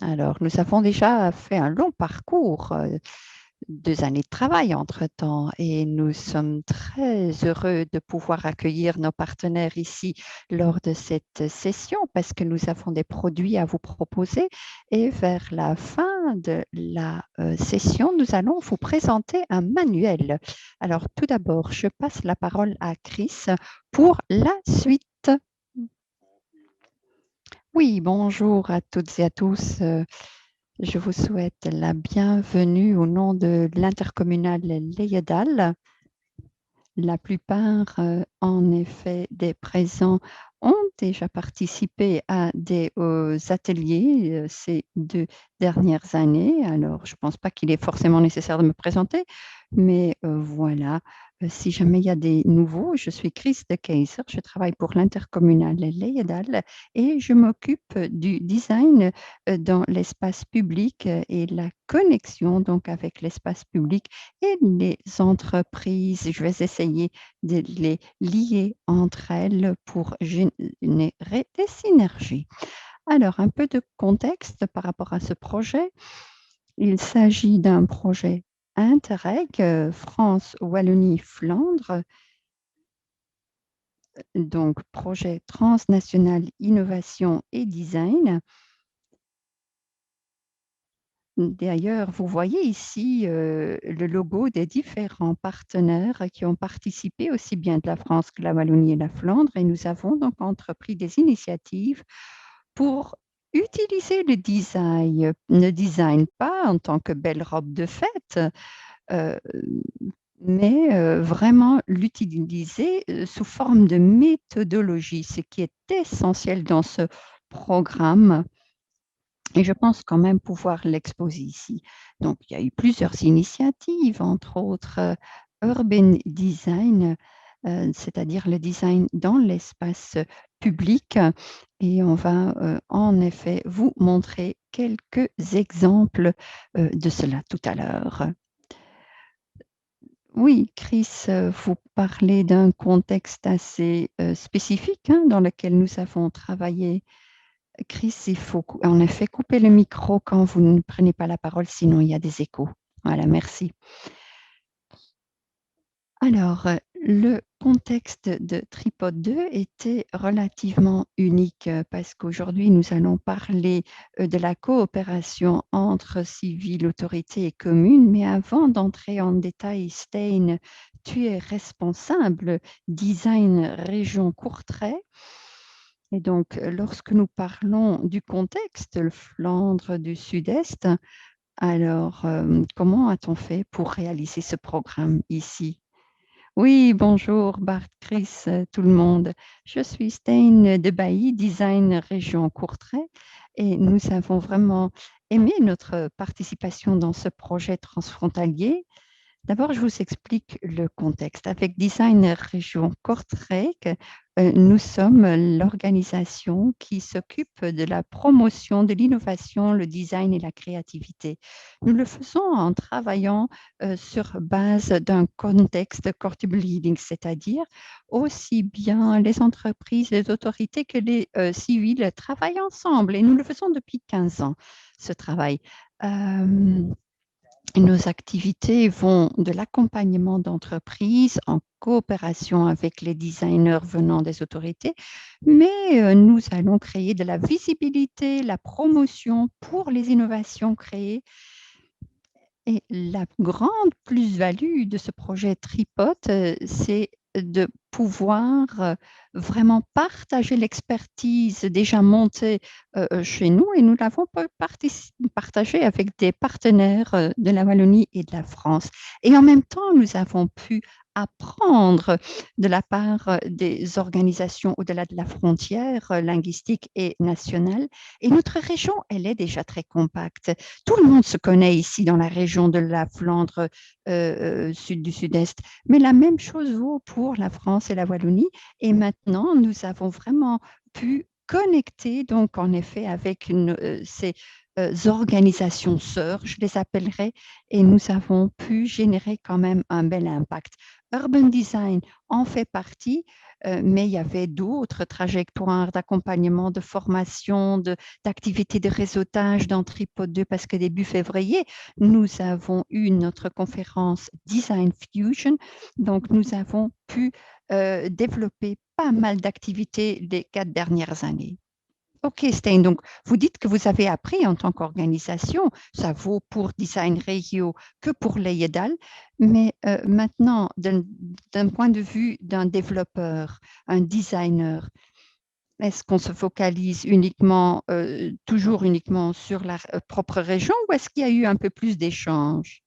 Alors, nous avons déjà fait un long parcours, 2 années de travail entre-temps, et nous sommes très heureux de pouvoir accueillir nos partenaires ici lors de cette session parce que nous avons des produits à vous proposer. Et vers la fin de la session, nous allons vous présenter un manuel. Alors, tout d'abord, je passe la parole à Chris pour la suite. Oui, bonjour à toutes et à tous. Je vous souhaite la bienvenue au nom de l'intercommunale Léedal. La plupart, en effet, des présents ont déjà participé à des ateliers ces 2 dernières années. Alors, je ne pense pas qu'il est forcément nécessaire de me présenter, mais voilà. Si jamais il y a des nouveaux, je suis Chris de Keyser, je travaille pour l'intercommunale Léedal et je m'occupe du design dans l'espace public et la connexion donc avec l'espace public et les entreprises. Je vais essayer de les lier entre elles pour générer des synergies. Alors, un peu de contexte par rapport à ce projet. Il s'agit d'un projet Interreg, France, Wallonie, Flandre, donc projet transnational innovation et design. D'ailleurs, vous voyez ici le logo des différents partenaires qui ont participé aussi bien de la France que la Wallonie et la Flandre. Et nous avons donc entrepris des initiatives pour utiliser le design pas en tant que belle robe de fête, euh, mais vraiment l'utiliser sous forme de méthodologie, ce qui est essentiel dans ce programme. Et je pense quand même pouvoir l'exposer ici. Donc, il y a eu plusieurs initiatives, entre autres Urban Design, c'est-à-dire le design dans l'espace public. Et on va en effet vous montrer quelques exemples de cela tout à l'heure. Oui, Chris, vous parlez d'un contexte assez spécifique dans lequel nous avons travaillé. Chris, il faut en effet couper le micro quand vous ne prenez pas la parole, sinon il y a des échos. Voilà, merci. Alors, le contexte de Tripod 2 était relativement unique parce qu'aujourd'hui, nous allons parler de la coopération entre civils, autorités et communes. Mais avant d'entrer en détail, Stein, tu es responsable design région Courtrai. Et donc, lorsque nous parlons du contexte, le Flandre du Sud-Est, alors comment a-t-on fait pour réaliser ce programme ici? Oui, bonjour Bart, Chris, tout le monde. Je suis Stein de Bailly, Design Région Courtrai, et nous avons vraiment aimé notre participation dans ce projet transfrontalier. D'abord, je vous explique le contexte. Avec Design Région Kortrijk, nous sommes l'organisation qui s'occupe de la promotion de l'innovation, le design et la créativité. Nous le faisons en travaillant sur base d'un contexte core-to-bleeding, c'est-à-dire aussi bien les entreprises, les autorités que les civils travaillent ensemble. Et nous le faisons depuis 15 ans, ce travail. Nos activités vont de l'accompagnement d'entreprises en coopération avec les designers venant des autorités, mais nous allons créer de la visibilité, la promotion pour les innovations créées. Et la grande plus-value de ce projet Tripod, c'est de pouvoir vraiment partager l'expertise déjà montée chez nous et nous l'avons partagée avec des partenaires de la Wallonie et de la France. Et en même temps, nous avons pu apprendre de la part des organisations au-delà de la frontière linguistique et nationale. Et notre région, elle est déjà très compacte. Tout le monde se connaît ici dans la région de la Flandre sud du Sud-Est, mais la même chose vaut pour la France et la Wallonie. Et maintenant, nous avons vraiment pu connecter, donc en effet, avec ces organisations sœurs, je les appellerai, et nous avons pu générer quand même un bel impact. Urban Design en fait partie, mais il y avait d'autres trajectoires d'accompagnement, de formation, d'activités de réseautage dans Tripod 2 parce que début février, nous avons eu notre conférence Design Fusion. Donc, nous avons pu développer pas mal d'activités les 4 dernières années. Ok, Stein, donc vous dites que vous avez appris en tant qu'organisation, ça vaut pour Design Regio que pour l'EIEDAL, mais maintenant, d'un point de vue d'un développeur, un designer, est-ce qu'on se focalise uniquement, toujours uniquement sur la propre région ou est-ce qu'il y a eu un peu plus d'échanges?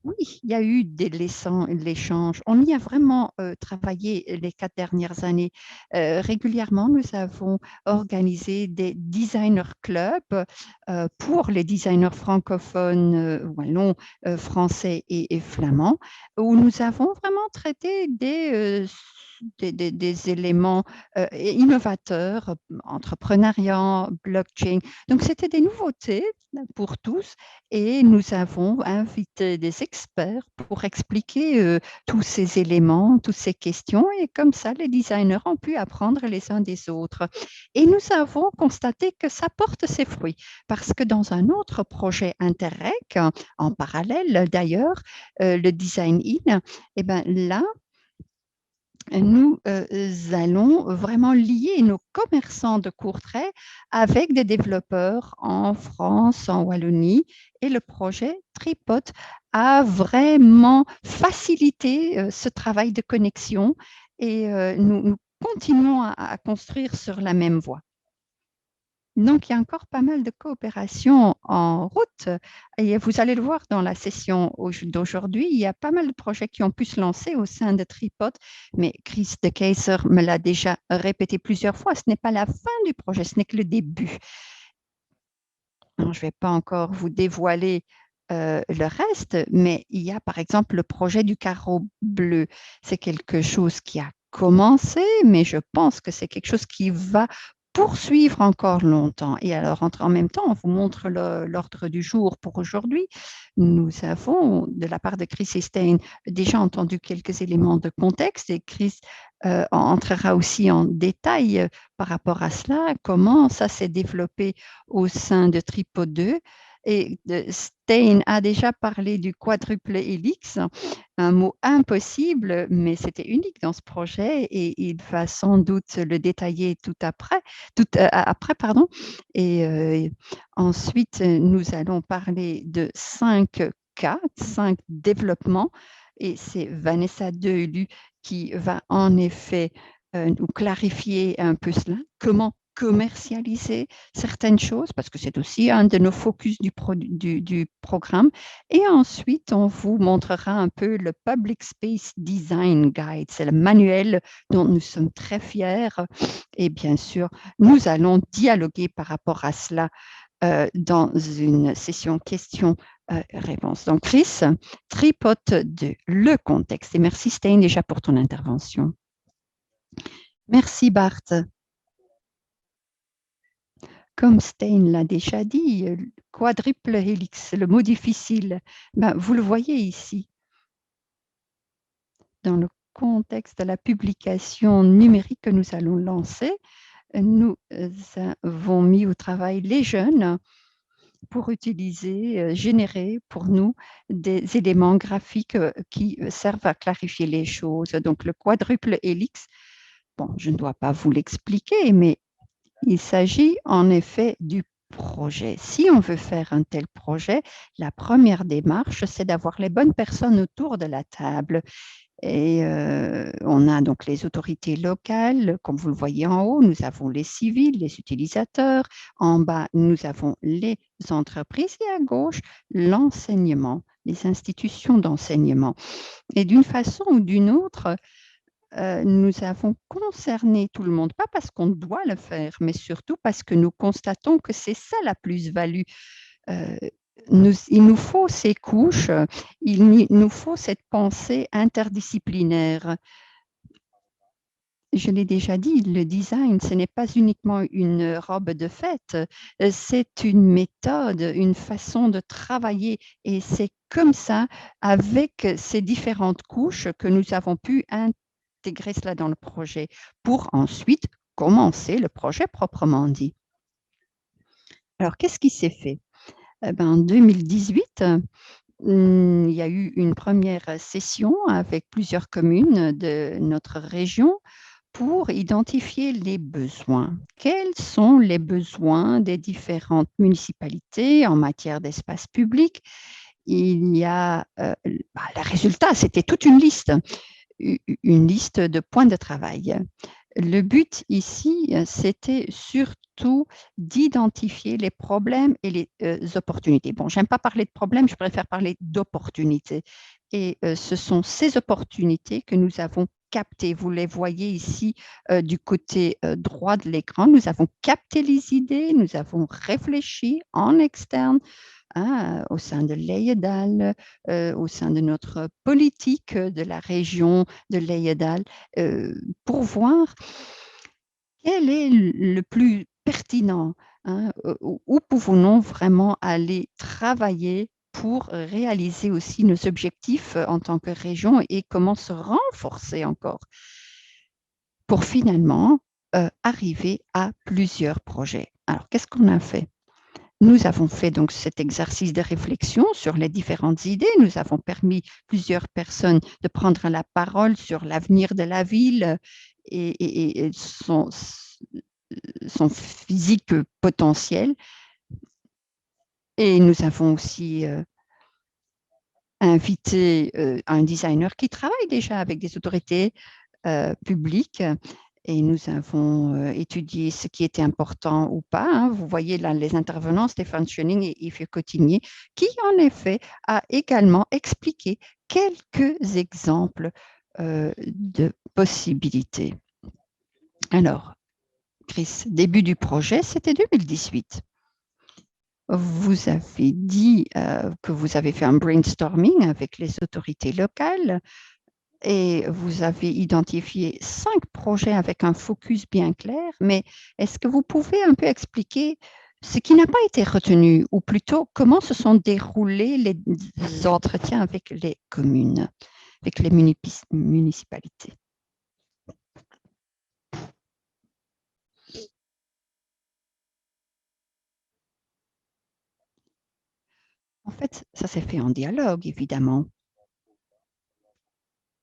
Oui, il y a eu l'échange. On y a vraiment travaillé les 4 dernières années. Régulièrement, nous avons organisé des designer clubs pour les designers francophones, wallons, français et flamands, où nous avons vraiment traité des éléments innovateurs, entrepreneuriat, blockchain. Donc, c'était des nouveautés pour tous et nous avons invité des experts pour expliquer tous ces éléments, toutes ces questions et comme ça, les designers ont pu apprendre les uns des autres. Et nous avons constaté que ça porte ses fruits parce que dans un autre projet Interreg, en parallèle d'ailleurs, le Design In, eh ben là, nous allons vraiment lier nos commerçants de Courtrai avec des développeurs en France, en Wallonie, et le projet Tripod a vraiment facilité ce travail de connexion et nous continuons à construire sur la même voie. Donc, il y a encore pas mal de coopération en route. Et vous allez le voir dans la session d'aujourd'hui, il y a pas mal de projets qui ont pu se lancer au sein de Tripod, mais Chris de Keyser me l'a déjà répété plusieurs fois, ce n'est pas la fin du projet, ce n'est que le début. Alors, je ne vais pas encore vous dévoiler le reste, mais il y a par exemple le projet du carreau bleu. C'est quelque chose qui a commencé, mais je pense que c'est quelque chose qui va poursuivre encore longtemps. Et alors, en même temps, on vous montre l'ordre du jour pour aujourd'hui. Nous avons, de la part de Chris et Stein, déjà entendu quelques éléments de contexte et Chris entrera aussi en détail par rapport à cela, comment ça s'est développé au sein de Tripod 2. Et Stein a déjà parlé du quadruple helix, un mot impossible, mais c'était unique dans ce projet et il va sans doute le détailler après, pardon. Et ensuite, nous allons parler de 5 cas, 5 développements. Et c'est Vanessa Deulu qui va en effet nous clarifier un peu cela. Comment commercialiser certaines choses, parce que c'est aussi un de nos focus du programme. Et ensuite, on vous montrera un peu le Public Space Design Guide. C'est le manuel dont nous sommes très fiers. Et bien sûr, nous allons dialoguer par rapport à cela dans une session questions-réponses. Donc, Chris, tripote de le contexte. Et merci, Stein, déjà pour ton intervention. Merci, Bart. Comme Stein l'a déjà dit, quadruple helix, le mot difficile, ben, vous le voyez ici. Dans le contexte de la publication numérique que nous allons lancer, nous avons mis au travail les jeunes pour utiliser, générer pour nous des éléments graphiques qui servent à clarifier les choses. Donc, le quadruple helix, bon, je ne dois pas vous l'expliquer, mais il s'agit en effet du projet. Si on veut faire un tel projet, la première démarche, c'est d'avoir les bonnes personnes autour de la table. Et on a donc les autorités locales, comme vous le voyez en haut, nous avons les civils, les utilisateurs. En bas, nous avons les entreprises et à gauche, l'enseignement, les institutions d'enseignement. Et d'une façon ou d'une autre, nous avons concerné tout le monde, pas parce qu'on doit le faire, mais surtout parce que nous constatons que c'est ça la plus-value. Il nous faut ces couches, il nous faut cette pensée interdisciplinaire. je l'ai déjà dit, le design, ce n'est pas uniquement une robe de fête, c'est une méthode, une façon de travailler et c'est comme ça, avec ces différentes couches, que nous avons pu intégrer cela dans le projet pour ensuite commencer le projet proprement dit. Alors, qu'est-ce qui s'est fait? En 2018, il y a eu une première session avec plusieurs communes de notre région pour identifier les besoins. Quels sont les besoins des différentes municipalités en matière d'espace public? Il y a, le résultat, c'était toute une liste, une liste de points de travail. Le but ici, c'était surtout d'identifier les problèmes et les opportunités. Bon, j'aime pas parler de problèmes, je préfère parler d'opportunités. Et ce sont ces opportunités que nous avons captées. Vous les voyez ici du côté droit de l'écran. Nous avons capté les idées, nous avons réfléchi en externe au sein de Lejedal, au sein de notre politique de la région de Lejedal, pour voir quel est le plus pertinent, où pouvons-nous vraiment aller travailler pour réaliser aussi nos objectifs en tant que région et comment se renforcer encore pour finalement arriver à plusieurs projets. Alors, qu'est-ce qu'on a fait? Nous avons fait donc cet exercice de réflexion sur les différentes idées. Nous avons permis plusieurs personnes de prendre la parole sur l'avenir de la ville et son physique potentiel. Et nous avons aussi invité un designer qui travaille déjà avec des autorités publiques et nous avons étudié ce qui était important ou pas. Vous voyez là les intervenants, Stéphane Schöning et Yves Cotignier, qui en effet a également expliqué quelques exemples de possibilités. Alors, Chris, début du projet, c'était 2018. Vous avez dit que vous avez fait un brainstorming avec les autorités locales et vous avez identifié 5 projets avec un focus bien clair, mais est-ce que vous pouvez un peu expliquer ce qui n'a pas été retenu ou plutôt comment se sont déroulés les entretiens avec les communes, avec les municipalités? En fait, ça s'est fait en dialogue, évidemment.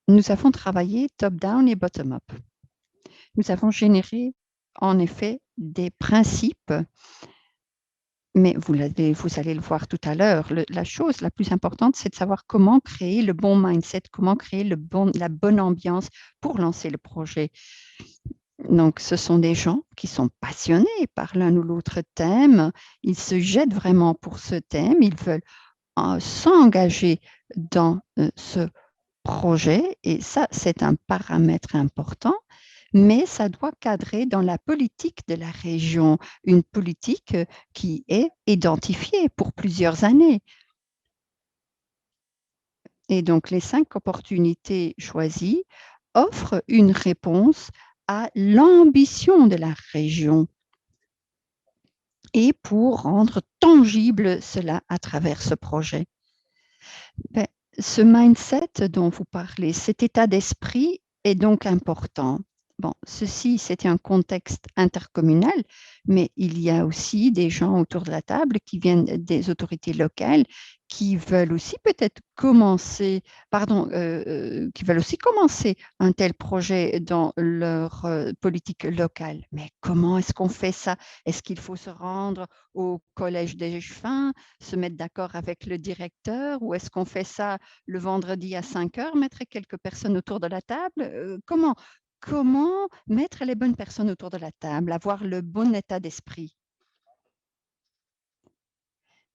Nous avons travaillé top-down et bottom-up. Nous avons généré, en effet, des principes, mais vous allez le voir tout à l'heure. La chose la plus importante, c'est de savoir comment créer le bon mindset, comment créer la bonne ambiance pour lancer le projet. Donc, ce sont des gens qui sont passionnés par l'un ou l'autre thème. Ils se jettent vraiment pour ce thème. Ils veulent s'engager dans ce projet. Et ça, c'est un paramètre important. Mais ça doit cadrer dans la politique de la région, une politique qui est identifiée pour plusieurs années. Et donc, les 5 opportunités choisies offrent une réponse à l'ambition de la région et pour rendre tangible cela à travers ce projet. Ce mindset dont vous parlez, cet état d'esprit est donc important. Bon, ceci, c'était un contexte intercommunal, mais il y a aussi des gens autour de la table qui viennent des autorités locales qui veulent aussi peut-être commencer, qui veulent aussi commencer un tel projet dans leur politique locale. Mais comment est-ce qu'on fait ça? Est-ce qu'il faut se rendre au collège des échevins, se mettre d'accord avec le directeur, ou est-ce qu'on fait ça le vendredi à 5 heures, mettre quelques personnes autour de la table? Comment mettre les bonnes personnes autour de la table, avoir le bon état d'esprit?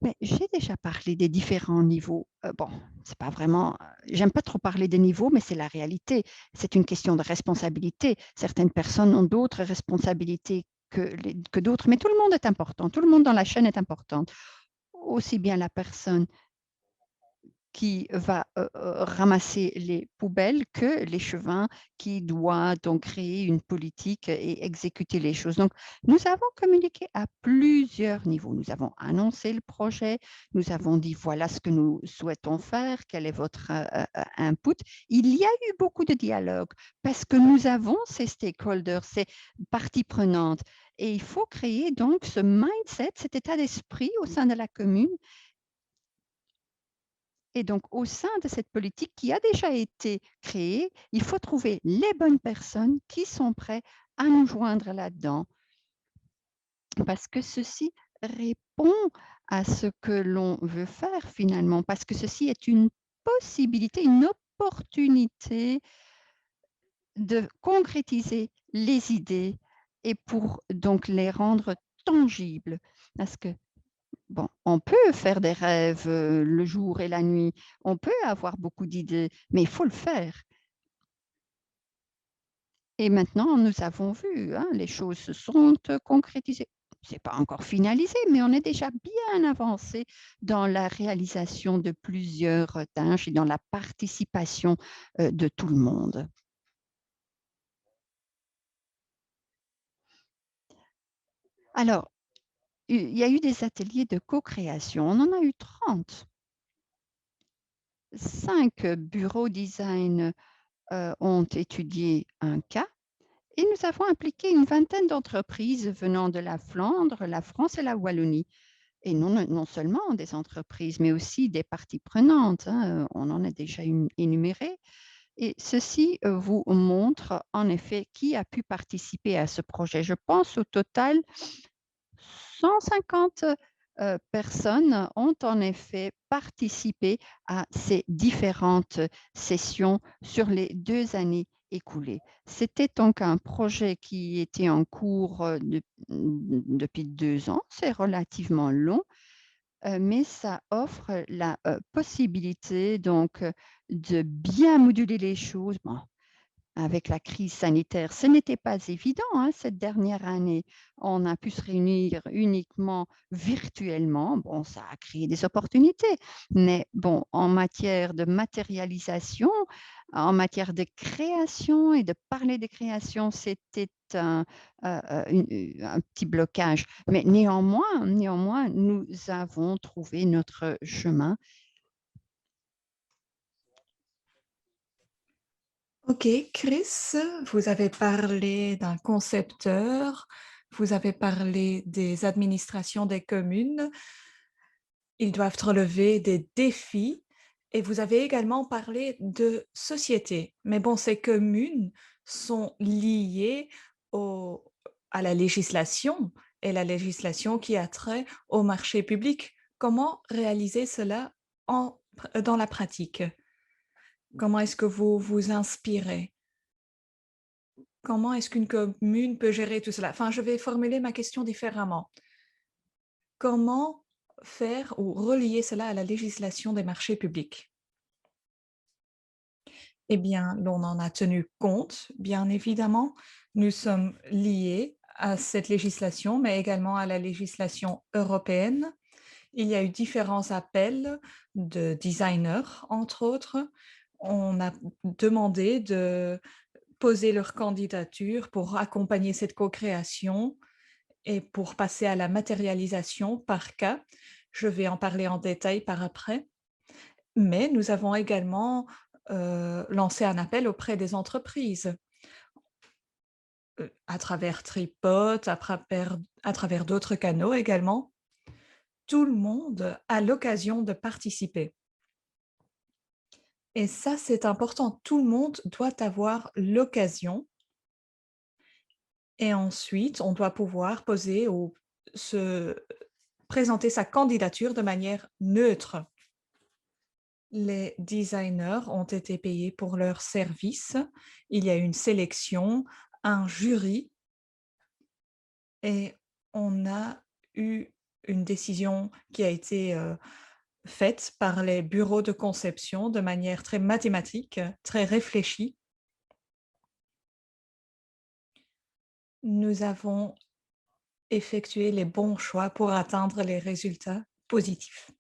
Mais j'ai déjà parlé des différents niveaux. Bon, c'est pas vraiment, j'aime pas trop parler des niveaux, mais c'est la réalité. C'est une question de responsabilité. Certaines personnes ont d'autres responsabilités que d'autres, mais tout le monde est important. Tout le monde dans la chaîne est important. Aussi bien la personne qui va ramasser les poubelles que l'échevin qui doit donc créer une politique et exécuter les choses. Donc, nous avons communiqué à plusieurs niveaux. Nous avons annoncé le projet, nous avons dit voilà ce que nous souhaitons faire, quel est votre input. Il y a eu beaucoup de dialogue parce que nous avons ces stakeholders, ces parties prenantes. Et il faut créer donc ce mindset, cet état d'esprit au sein de la commune et donc, au sein de cette politique qui a déjà été créée, il faut trouver les bonnes personnes qui sont prêtes à nous joindre là-dedans. Parce que ceci répond à ce que l'on veut faire finalement, parce que ceci est une possibilité, une opportunité de concrétiser les idées et pour donc les rendre tangibles. Parce que bon, on peut faire des rêves, le jour et la nuit, on peut avoir beaucoup d'idées, mais il faut le faire et maintenant nous avons vu, hein, les choses se sont, concrétisées. C'est pas encore finalisé, mais on est déjà bien avancé dans la réalisation de plusieurs, tâches et dans la participation, de tout le monde. Alors, il y a eu des ateliers de co-création, on en a eu 30. 5 bureaux design, ont étudié un cas. Et nous avons impliqué une vingtaine d'entreprises venant de la Flandre, la France et la Wallonie. Et non seulement des entreprises, mais aussi des parties prenantes, hein, on en a déjà énuméré. Et ceci vous montre en effet qui a pu participer à ce projet. Je pense au total 150 personnes ont en effet participé à ces différentes sessions sur les 2 années écoulées. C'était donc un projet qui était en cours, depuis 2 ans, c'est relativement long, mais ça offre la, possibilité donc, de bien moduler les choses. Bon, avec la crise sanitaire, ce n'était pas évident, hein, cette dernière année. On a pu se réunir uniquement virtuellement. Bon, ça a créé des opportunités, mais bon, en matière de matérialisation, en matière de création et de parler de création, c'était un petit blocage. Mais néanmoins, nous avons trouvé notre chemin. Ok, Chris, vous avez parlé d'un concepteur, vous avez parlé des administrations des communes. Ils doivent relever des défis et vous avez également parlé de société. Mais bon, ces communes sont liées à la législation et la législation qui a trait au marché public. Comment réaliser cela dans la pratique? Comment est-ce que vous vous inspirez? Comment est-ce qu'une commune peut gérer tout cela? Enfin, je vais formuler ma question différemment. Comment faire ou relier cela à la législation des marchés publics? Eh bien, l'on en a tenu compte, bien évidemment. Nous sommes liés à cette législation, mais également à la législation européenne. Il y a eu différents appels de designers, entre autres. On a demandé de poser leur candidature pour accompagner cette co-création et pour passer à la matérialisation par cas. Je vais en parler en détail par après. Mais nous avons également lancé un appel auprès des entreprises à travers Tripod, à travers d'autres canaux également. Tout le monde a l'occasion de participer. Et ça, c'est important. Tout le monde doit avoir l'occasion. Et ensuite, on doit pouvoir poser ou présenter sa candidature de manière neutre. Les designers ont été payés pour leurs services. Il y a eu une sélection, un jury et on a eu une décision qui a été faite par les bureaux de conception de manière très mathématique, très réfléchie. Nous avons effectué les bons choix pour atteindre les résultats positifs.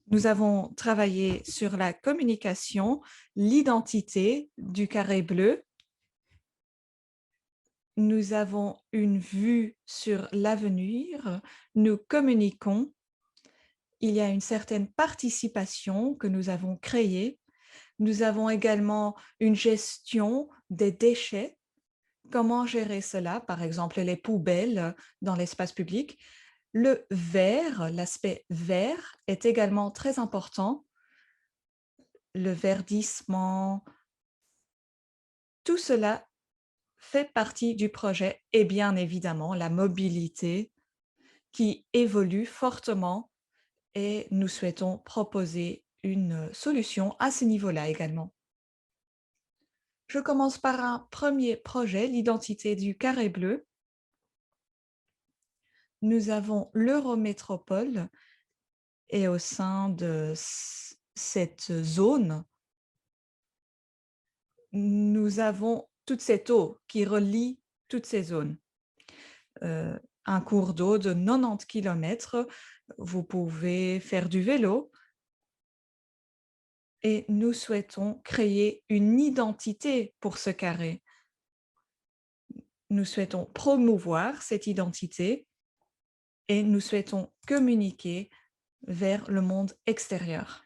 Nous avons travaillé sur la communication, l'identité du carré bleu. Nous avons une vue sur l'avenir. Nous communiquons. Il y a une certaine participation que nous avons créée. Nous avons également une gestion des déchets. Comment gérer cela? Par exemple, les poubelles dans l'espace public. Le vert, l'aspect vert est également très important. Le verdissement, tout cela fait partie du projet et bien évidemment la mobilité qui évolue fortement et nous souhaitons proposer une solution à ce niveau-là également. Je commence par un premier projet, l'identité du carré bleu. Nous avons l'Eurométropole et au sein de cette zone, nous avons toute cette eau qui relie toutes ces zones. Un cours d'eau de 90 kilomètres, vous pouvez faire du vélo et nous souhaitons créer une identité pour ce carré. Nous souhaitons promouvoir cette identité et nous souhaitons communiquer vers le monde extérieur.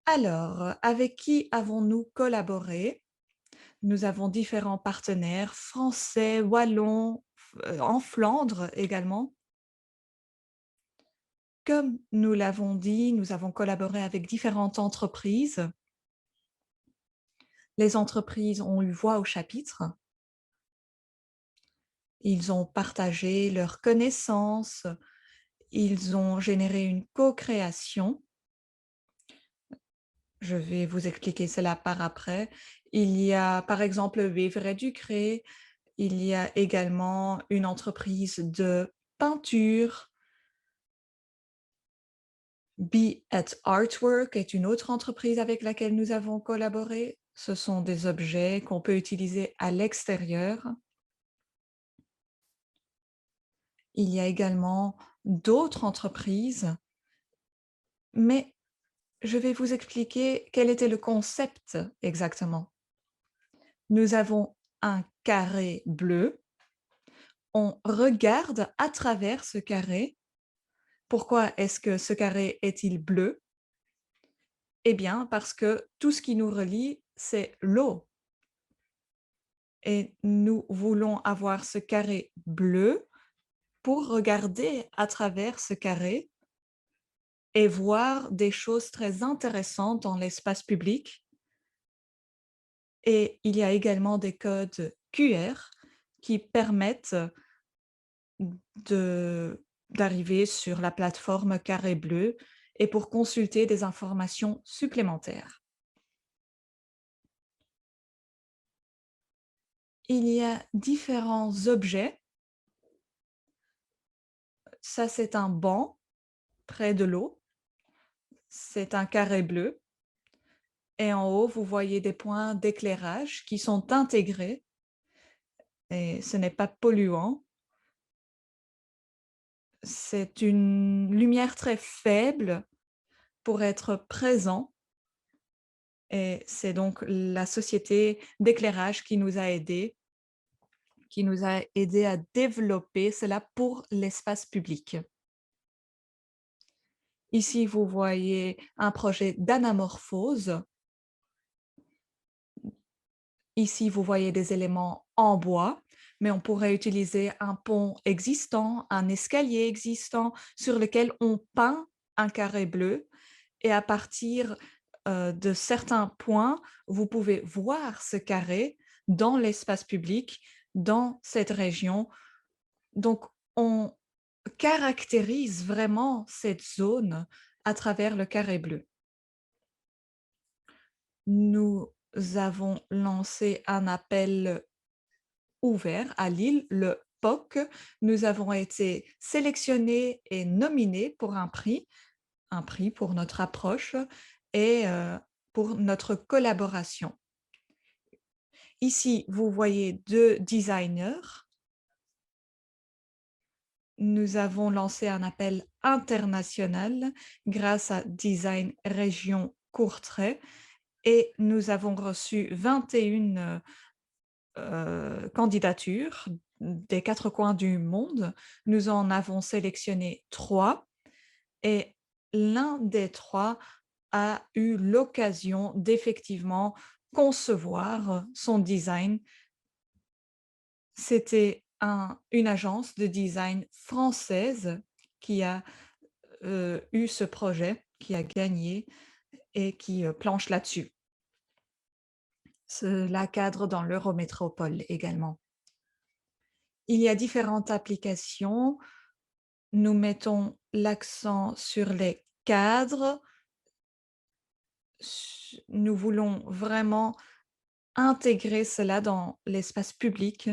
Alors, avec qui avons-nous collaboré? Nous avons différents partenaires français, wallons, en Flandre également. Comme nous l'avons dit, nous avons collaboré avec différentes entreprises. Les entreprises ont eu voix au chapitre. Ils ont partagé leurs connaissances, ils ont généré une co-création. Je vais vous expliquer cela par après. Il y a par exemple Wevere Ducré, il y a également une entreprise de peinture. Be at Artwork est une autre entreprise avec laquelle nous avons collaboré. Ce sont des objets qu'on peut utiliser à l'extérieur. Il y a également d'autres entreprises, mais je vais vous expliquer quel était le concept exactement. Nous avons un carré bleu. On regarde à travers ce carré. Pourquoi est-ce que ce carré est-il bleu? Eh bien, parce que tout ce qui nous relie, c'est l'eau. Et nous voulons avoir ce carré bleu pour regarder à travers ce carré et voir des choses très intéressantes dans l'espace public. Et il y a également des codes QR qui permettent d'arriver sur la plateforme Carré Bleu et pour consulter des informations supplémentaires. Il y a différents objets. Ça, c'est un banc près de l'eau. C'est un carré bleu. Et en haut, vous voyez des points d'éclairage qui sont intégrés et ce n'est pas polluant. C'est une lumière très faible pour être présent et c'est donc la société d'éclairage qui nous a aidés à développer cela pour l'espace public. Ici, vous voyez un projet d'anamorphose. Ici, vous voyez des éléments en bois, mais on pourrait utiliser un pont existant, un escalier existant sur lequel on peint un carré bleu et à partir de certains points, vous pouvez voir ce carré dans l'espace public, dans cette région. Donc, on caractérise vraiment cette zone à travers le carré bleu. Nous avons lancé un appel ouvert à Lille, le POC. Nous avons été sélectionnés et nominés pour un prix pour notre approche et pour notre collaboration. Ici, vous voyez deux designers. Nous avons lancé un appel international grâce à Design Région Courtrai et nous avons reçu 21 candidatures des 4 coins du monde. Nous en avons sélectionné 3 et l'un des 3 a eu l'occasion d'effectivement concevoir son design. C'était une agence de design française qui a, eu ce projet, qui a gagné et qui, planche là-dessus. Cela cadre dans l'Eurométropole également. Il y a différentes applications. Nous mettons l'accent sur les cadres. Nous voulons vraiment intégrer cela dans l'espace public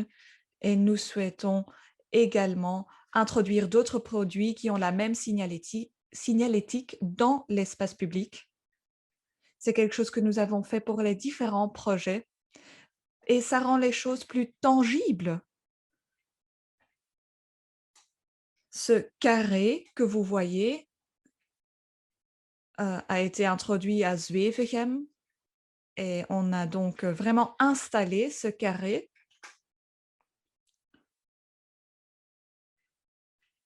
et nous souhaitons également introduire d'autres produits qui ont la même signalétique dans l'espace public. C'est quelque chose que nous avons fait pour les différents projets et ça rend les choses plus tangibles. Ce carré que vous voyez a été introduit à Zwevegem et on a donc vraiment installé ce carré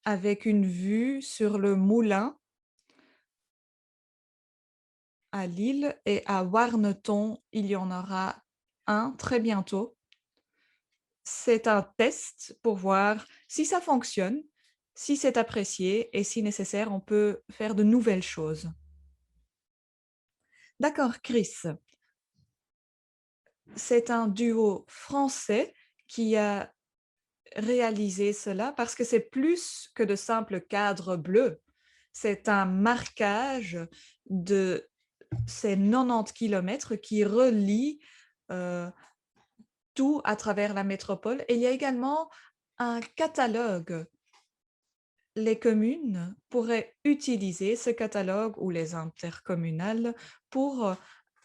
avec une vue sur le moulin à Lille et à Warneton, il y en aura un très bientôt. C'est un test pour voir si ça fonctionne, si c'est apprécié et si nécessaire, on peut faire de nouvelles choses. D'accord, Chris. C'est un duo français qui a réalisé cela parce que c'est plus que de simples cadres bleus. C'est un marquage de ces 90 kilomètres qui relient tout à travers la métropole. Et il y a également un catalogue. Les communes pourraient utiliser ce catalogue ou les intercommunales pour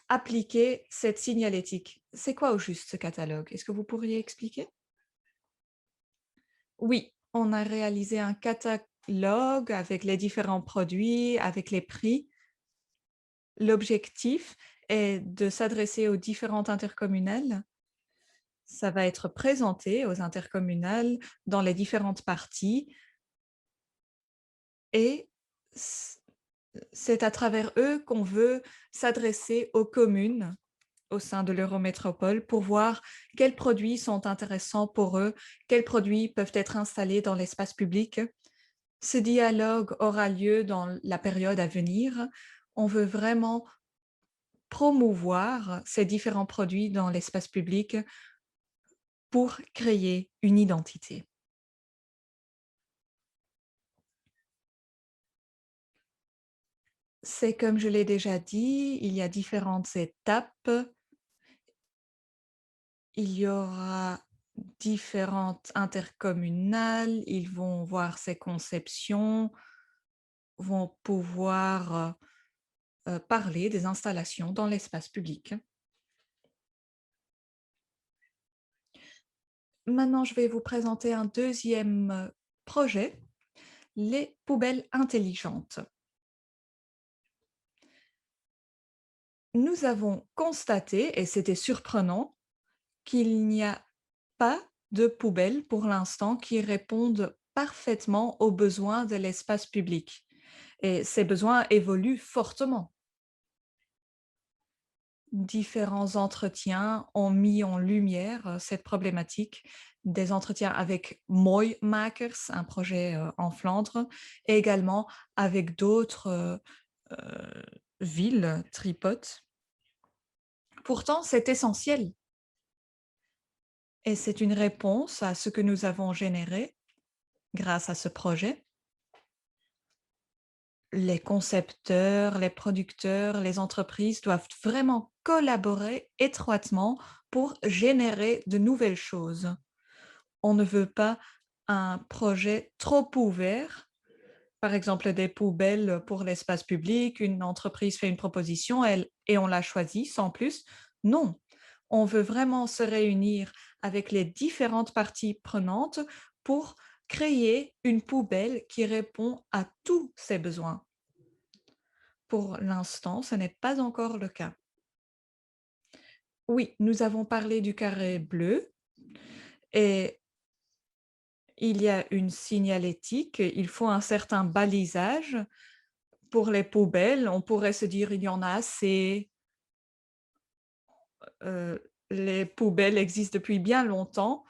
appliquer cette signalétique. C'est quoi au juste ce catalogue? Est-ce que vous pourriez expliquer? Oui, on a réalisé un catalogue avec les différents produits, avec les prix. L'objectif est de s'adresser aux différentes intercommunales. Ça va être présenté aux intercommunales dans les différentes parties et c'est à travers eux qu'on veut s'adresser aux communes au sein de l'Eurométropole pour voir quels produits sont intéressants pour eux, quels produits peuvent être installés dans l'espace public. Ce dialogue aura lieu dans la période à venir. On veut vraiment promouvoir ces différents produits dans l'espace public pour créer une identité. C'est comme je l'ai déjà dit, il y a différentes étapes. Il y aura différentes intercommunales, ils vont voir ces conceptions, vont pouvoir parler des installations dans l'espace public. Maintenant, je vais vous présenter un deuxième projet, les poubelles intelligentes. Nous avons constaté, et c'était surprenant, qu'il n'y a pas de poubelles pour l'instant qui répondent parfaitement aux besoins de l'espace public. Et ces besoins évoluent fortement. Différents entretiens ont mis en lumière cette problématique, des entretiens avec Mooimakers, un projet en Flandre, et également avec d'autres villes tripotes. Pourtant, c'est essentiel et c'est une réponse à ce que nous avons généré grâce à ce projet. Les concepteurs, les producteurs, les entreprises doivent vraiment collaborer étroitement pour générer de nouvelles choses. On ne veut pas un projet trop ouvert, par exemple des poubelles pour l'espace public, une entreprise fait une proposition et on la choisit sans plus. Non, on veut vraiment se réunir avec les différentes parties prenantes pour créer une poubelle qui répond à tous ces besoins. Pour l'instant, ce n'est pas encore le cas. Oui, nous avons parlé du carré bleu et il y a une signalétique, il faut un certain balisage pour les poubelles. On pourrait se dire: «Il y en a assez, les poubelles existent depuis bien longtemps»,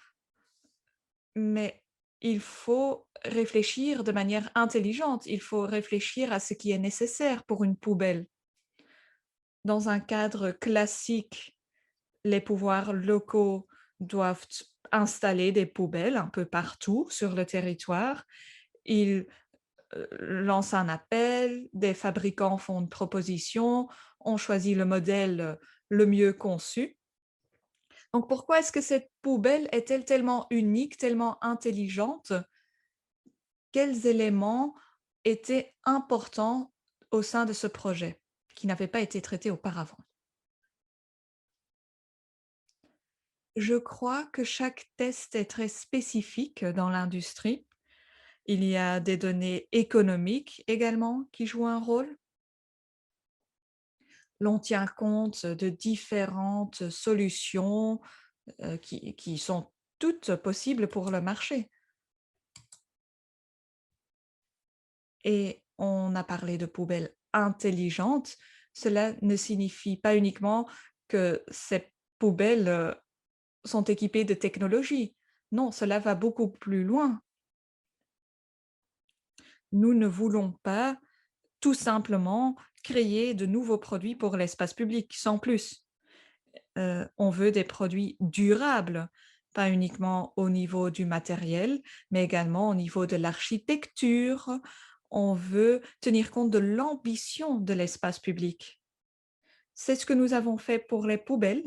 mais il faut réfléchir de manière intelligente. Il faut réfléchir à ce qui est nécessaire pour une poubelle. Dans un cadre classique, les pouvoirs locaux doivent installer des poubelles un peu partout sur le territoire. Ils lancent un appel, des fabricants font une proposition, on choisit le modèle le mieux conçu. Donc pourquoi est-ce que cette poubelle est-elle tellement unique, tellement intelligente? Quels éléments étaient importants au sein de ce projet qui n'avaient pas été traités auparavant? Je crois que chaque test est très spécifique dans l'industrie. Il y a des données économiques également qui jouent un rôle. L'on tient compte de différentes solutions, qui sont toutes possibles pour le marché et on a parlé de poubelles intelligentes. Cela ne signifie pas uniquement que ces poubelles, sont équipées de technologies. Non, cela va beaucoup plus loin. Nous ne voulons pas tout simplement créer de nouveaux produits pour l'espace public, sans plus. On veut des produits durables, pas uniquement au niveau du matériel, mais également au niveau de l'architecture. On veut tenir compte de l'ambition de l'espace public. C'est ce que nous avons fait pour les poubelles.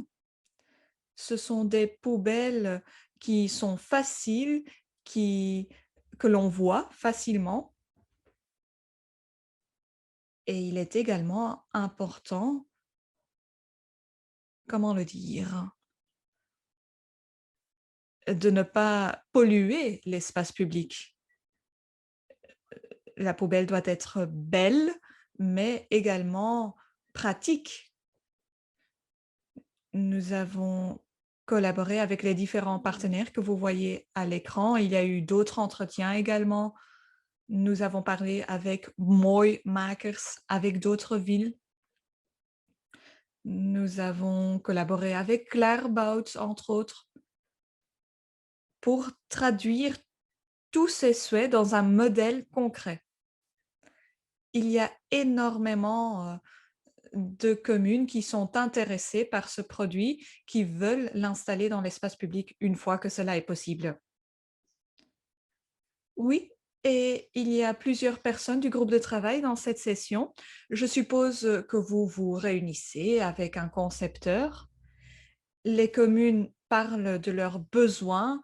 Ce sont des poubelles qui sont faciles, qui que l'on voit facilement et il est également important, comment le dire? De ne pas polluer l'espace public. La poubelle doit être belle, mais également pratique. Nous avons collaboré avec les différents partenaires que vous voyez à l'écran. Il y a eu d'autres entretiens également. Nous avons parlé avec Mooimakers, avec d'autres villes. Nous avons collaboré avec Claerbout, entre autres, pour traduire tous ces souhaits dans un modèle concret. Il y a énormément, de communes qui sont intéressées par ce produit, qui veulent l'installer dans l'espace public une fois que cela est possible. Oui, et il y a plusieurs personnes du groupe de travail dans cette session. Je suppose, que vous vous réunissez avec un concepteur. Les communes parlent de leurs besoins,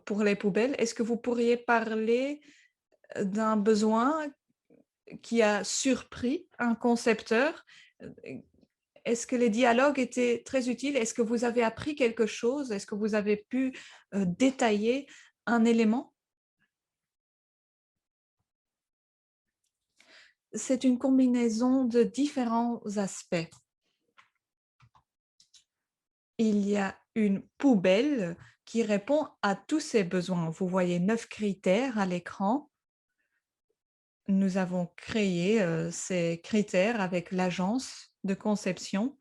pour les poubelles. Est-ce que vous pourriez parler, d'un besoin qui a surpris un concepteur? Heu, est-ce que les dialogues étaient très utiles? Est-ce que vous avez appris quelque chose? Est-ce que vous avez pu, détailler un élément? C'est une combinaison de différents aspects. Il y a une poubelle qui répond à tous ces besoins. Vous voyez 9 critères à l'écran. Nous avons créé, ces critères avec l'agence de conception.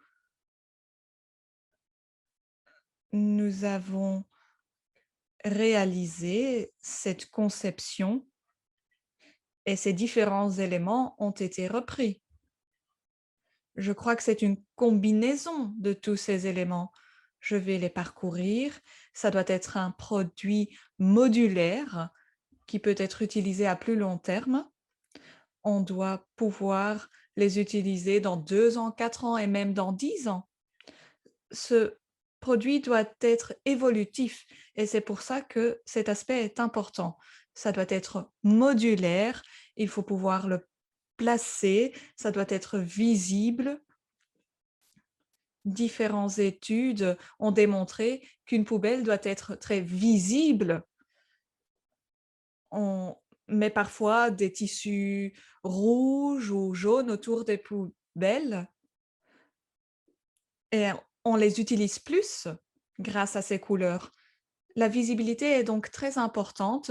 Nous avons réalisé cette conception et ces différents éléments ont été repris. Je crois que c'est une combinaison de tous ces éléments. Je vais les parcourir. Ça doit être un produit modulaire qui peut être utilisé à plus long terme. On doit pouvoir les utiliser dans 2 ans, 4 ans et même dans 10 ans. Ce produit doit être évolutif et c'est pour ça que cet aspect est important. Ça doit être modulaire, il faut pouvoir le placer, ça doit être visible. Différentes études ont démontré qu'une poubelle doit être très visible On met parfois des tissus rouges ou jaunes autour des poubelles et on les utilise plus grâce à ces couleurs. La visibilité est donc très importante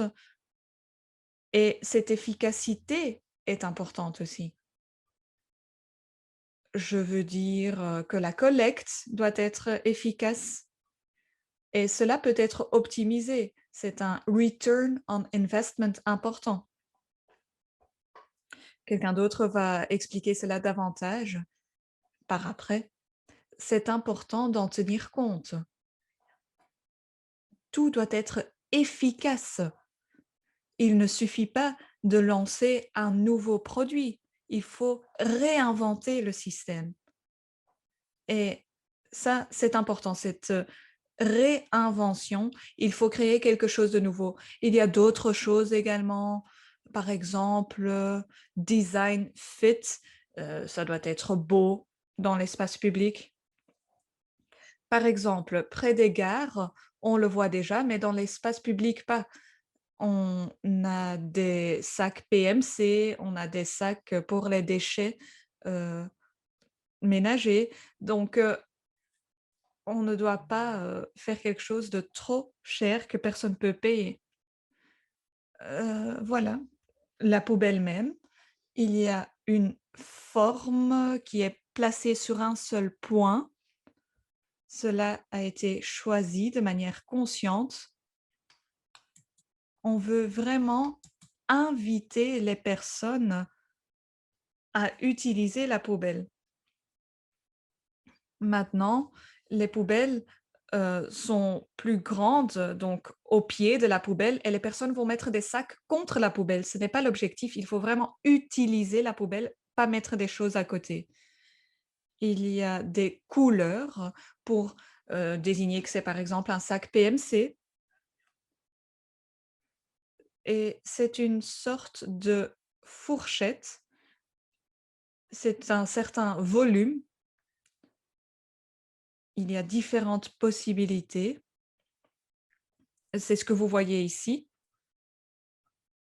et cette efficacité est importante aussi. Je veux dire, que la collecte doit être efficace et cela peut être optimisé. C'est un return on investment important. Quelqu'un d'autre va expliquer cela davantage par après. C'est important d'en tenir compte. Tout doit être efficace. Il ne suffit pas de lancer un nouveau produit. Il faut réinventer le système et ça, c'est important, cette, réinvention. Il faut créer quelque chose de nouveau. Il y a d'autres choses également, par exemple, design fit, ça doit être beau dans l'espace public. Par exemple, près des gares, on le voit déjà, mais dans l'espace public, pas. On a des sacs PMC, on a des sacs pour les déchets, heu, ménagers. Donc, on ne doit pas, faire quelque chose de trop cher que personne ne peut payer. Voilà. La poubelle même, il y a une forme qui est placée sur un seul point. Cela a été choisi de manière consciente. On veut vraiment inviter les personnes à utiliser la poubelle. Maintenant, les poubelles, sont plus grandes, donc au pied de la poubelle et les personnes vont mettre des sacs contre la poubelle. Ce n'est pas l'objectif, il faut vraiment utiliser la poubelle, pas mettre des choses à côté. Il y a des couleurs pour, désigner que c'est par exemple un sac PMC et c'est une sorte de fourchette. C'est un certain volume. Il y a différentes possibilités. C'est ce que vous voyez ici.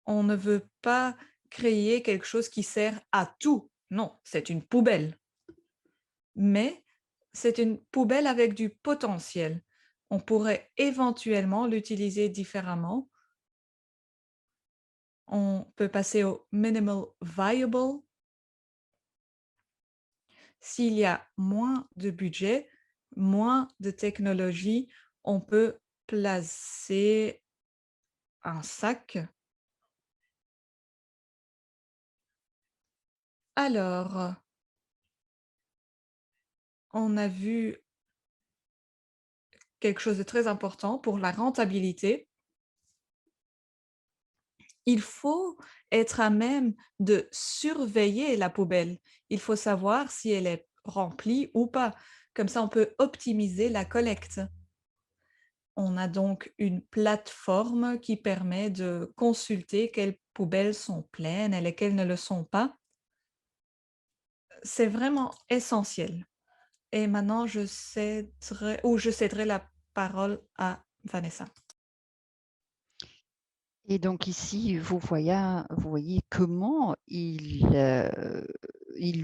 On ne veut pas créer quelque chose qui sert à tout. Non, c'est une poubelle. Mais c'est une poubelle avec du potentiel. On pourrait éventuellement l'utiliser différemment. On peut passer au minimal viable. S'il y a moins de budget, moins de technologie, on peut placer un sac. Alors, on a vu quelque chose de très important pour la rentabilité. Il faut être à même de surveiller la poubelle. Il faut savoir si elle est remplie ou pas. Comme ça, on peut optimiser la collecte. On a donc une plateforme qui permet de consulter quelles poubelles sont pleines et lesquelles ne le sont pas. C'est vraiment essentiel. Et maintenant, je céderai la parole à Vanessa. Et donc ici, vous voyez comment il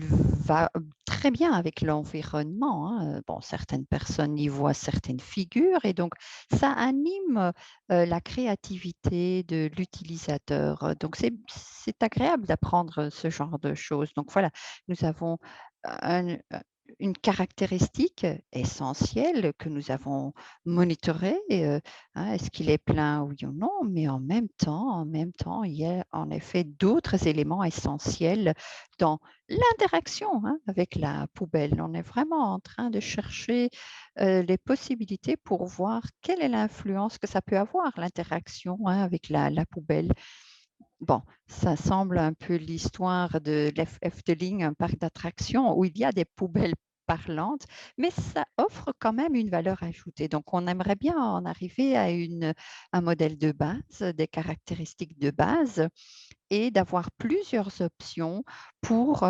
va très bien avec l'environnement, hein. Bon, certaines personnes y voient certaines figures et donc ça anime, la créativité de l'utilisateur. Donc c'est agréable d'apprendre ce genre de choses. Donc voilà, nous avons un une caractéristique essentielle que nous avons monitorée, hein, est-ce qu'il est plein, oui ou non? Mais en même temps, il y a en effet d'autres éléments essentiels dans l'interaction, hein, avec la poubelle. On est vraiment en train de chercher, les possibilités pour voir quelle est l'influence que ça peut avoir, l'interaction, hein, avec la poubelle. Bon, ça semble un peu l'histoire de l'Efteling, un parc d'attractions où il y a des poubelles parlantes, mais ça offre quand même une valeur ajoutée. Donc, on aimerait bien en arriver à un modèle de base, des caractéristiques de base et d'avoir plusieurs options pour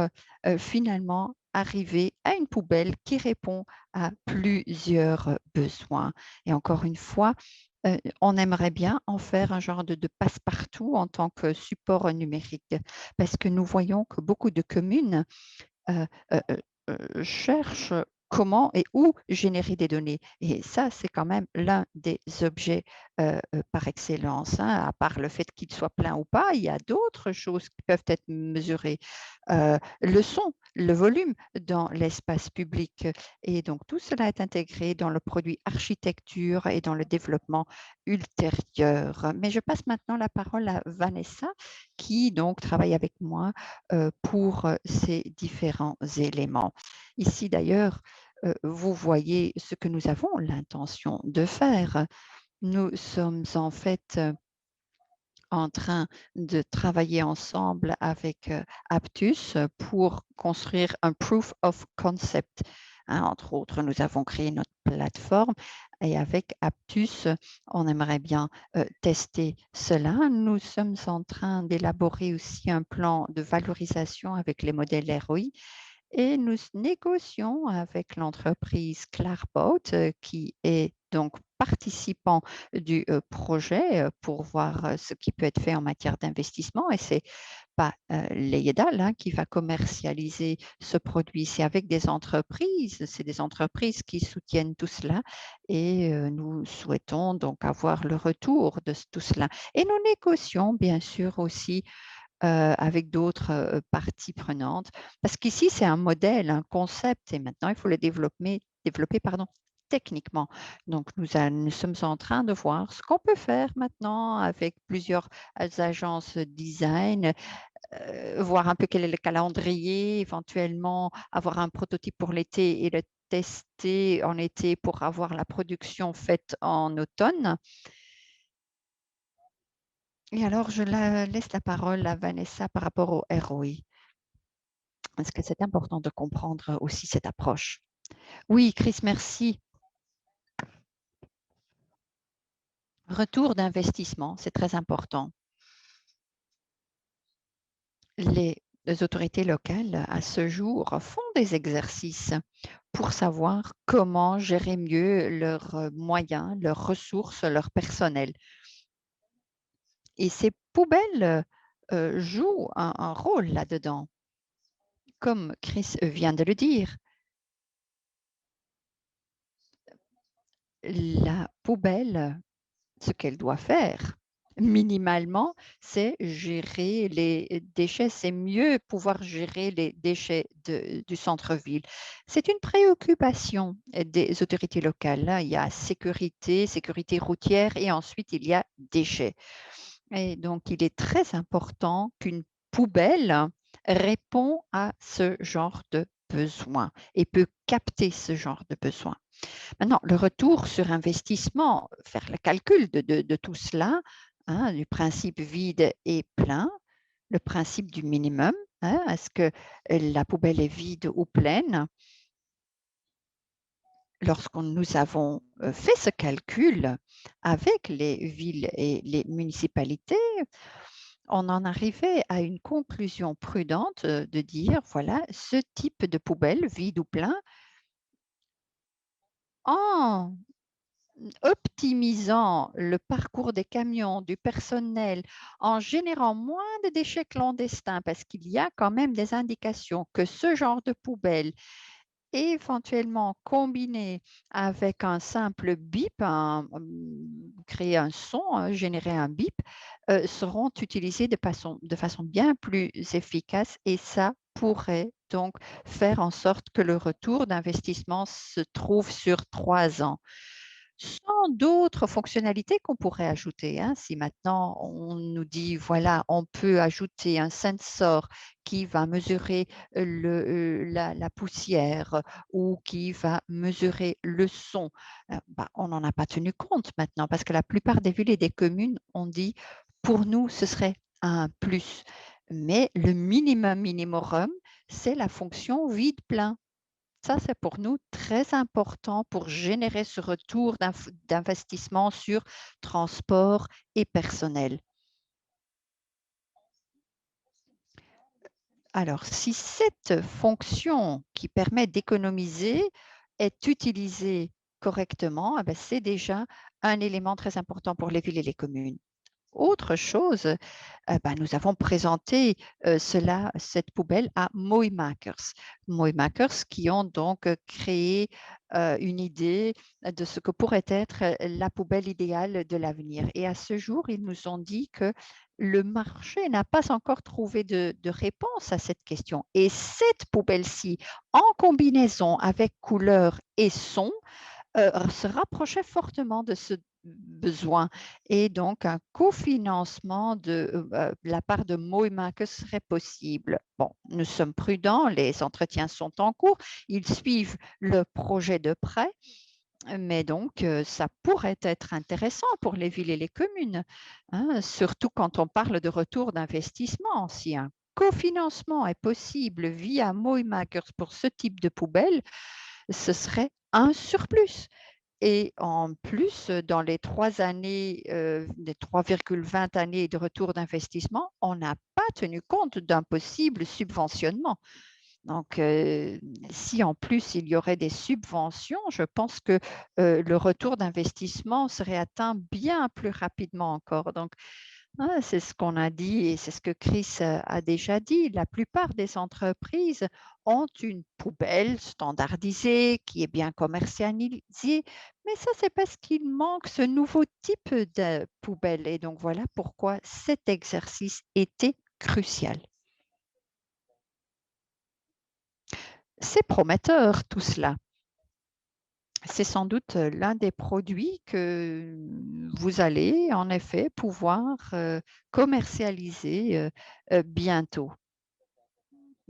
finalement arriver à une poubelle qui répond à plusieurs besoins. Et encore une fois, On aimerait bien en faire un genre de passe-partout en tant que support numérique parce que nous voyons que beaucoup de communes heu cherche comment et où générer des données et ça, c'est quand même l'un des objets, par excellence, hein. À part le fait qu'il soit plein ou pas, il y a d'autres choses qui peuvent être mesurées. Le son, le volume dans l'espace public et donc tout cela est intégré dans le produit architecture et dans le développement ultérieur. Mais je passe maintenant la parole à Vanessa qui donc travaille avec moi pour ces différents éléments. Ici d'ailleurs, vous voyez ce que nous avons l'intention de faire. Nous sommes en fait en train de travailler ensemble avec Aptus pour construire un proof of concept. Hein, entre autres, nous avons créé notre plateforme et avec Aptus, on aimerait bien tester cela. Nous sommes en train d'élaborer aussi un plan de valorisation avec les modèles ROI et nous négocions avec l'entreprise Clarboat qui est donc participant du projet pour voir ce qui peut être fait en matière d'investissement. Et c'est pas l'EIDAL qui va commercialiser ce produit, c'est avec des entreprises, c'est des entreprises qui soutiennent tout cela et nous souhaitons donc avoir le retour de tout cela. Et nous négocions bien sûr aussi avec d'autres parties prenantes. Parce qu'ici, c'est un modèle, un concept, et maintenant, il faut le développer pardon, techniquement. Donc, nous sommes en train de voir ce qu'on peut faire maintenant avec plusieurs agences design, voir un peu quel est le calendrier, éventuellement avoir un prototype pour l'été et le tester en été pour avoir la production faite en automne. Et alors, je laisse la parole à Vanessa par rapport au ROI. Parce que c'est important de comprendre aussi cette approche. Oui, Chris, merci. Retour d'investissement, c'est très important. Les autorités locales, à ce jour, font des exercices pour savoir comment gérer mieux leurs moyens, leurs ressources, leur personnel. Et ces poubelles jouent un rôle là-dedans. Comme Chris vient de le dire, la poubelle, ce qu'elle doit faire, minimalement, c'est gérer les déchets. C'est mieux pouvoir gérer les déchets du centre-ville. C'est une préoccupation des autorités locales. Là, il y a sécurité, sécurité routière et ensuite il y a déchets. Et donc, il est très important qu'une poubelle répond à ce genre de besoin et peut capter ce genre de besoin. Maintenant, le retour sur investissement, faire le calcul de tout cela, hein, du principe vide et plein, le principe du minimum, hein, est-ce que la poubelle est vide ou pleine? Lorsque nous avons fait ce calcul avec les villes et les municipalités, on en arrivait à une conclusion prudente de dire, voilà, ce type de poubelle, vide ou plein, en optimisant le parcours des camions, du personnel, en générant moins de déchets clandestins, parce qu'il y a quand même des indications que ce genre de poubelle, éventuellement combiné avec un simple bip, créer un son, générer un bip, seront utilisés de façon bien plus efficace et ça pourrait donc faire en sorte que le retour d'investissement se trouve sur 3 ans. Sans d'autres fonctionnalités qu'on pourrait ajouter, hein. Si maintenant on nous dit, voilà, on peut ajouter un sensor qui va mesurer la poussière ou qui va mesurer le son, bah, on n'en a pas tenu compte maintenant parce que la plupart des villes et des communes ont dit, pour nous, ce serait un plus. Mais le minimum minimorum, c'est la fonction vide-plein. Ça, c'est pour nous très important pour générer ce retour d'investissement sur transport et personnel. Alors, si cette fonction qui permet d'économiser est utilisée correctement, eh ben, c'est déjà un élément très important pour les villes et les communes. Autre chose, bah, nous avons présenté cette poubelle à Moimakers. Moimakers qui ont donc créé une idée de ce que pourrait être la poubelle idéale de l'avenir. Et à ce jour, ils nous ont dit que le marché n'a pas encore trouvé de réponse à cette question. Et cette poubelle-ci, en combinaison avec couleur et son, se rapprochait fortement de ce besoin et donc un cofinancement de la part de Moima serait possible. Bon, nous sommes prudents, les entretiens sont en cours, ils suivent le projet de près, mais donc ça pourrait être intéressant pour les villes et les communes, hein, surtout quand on parle de retour d'investissement. Si un cofinancement est possible via Moimakers pour ce type de poubelle, ce serait un surplus. Et en plus, dans les 3 années, les 3,20 années de retour d'investissement, on n'a pas tenu compte d'un possible subventionnement. Donc, si en plus il y aurait des subventions, je pense que le retour d'investissement serait atteint bien plus rapidement encore. Donc, c'est ce qu'on a dit et c'est ce que Chris a déjà dit. La plupart des entreprises ont une poubelle standardisée qui est bien commercialisée, mais ça, c'est parce qu'il manque ce nouveau type de poubelle. Et donc, voilà pourquoi cet exercice était crucial. C'est prometteur tout cela. C'est sans doute l'un des produits que vous allez en effet pouvoir commercialiser bientôt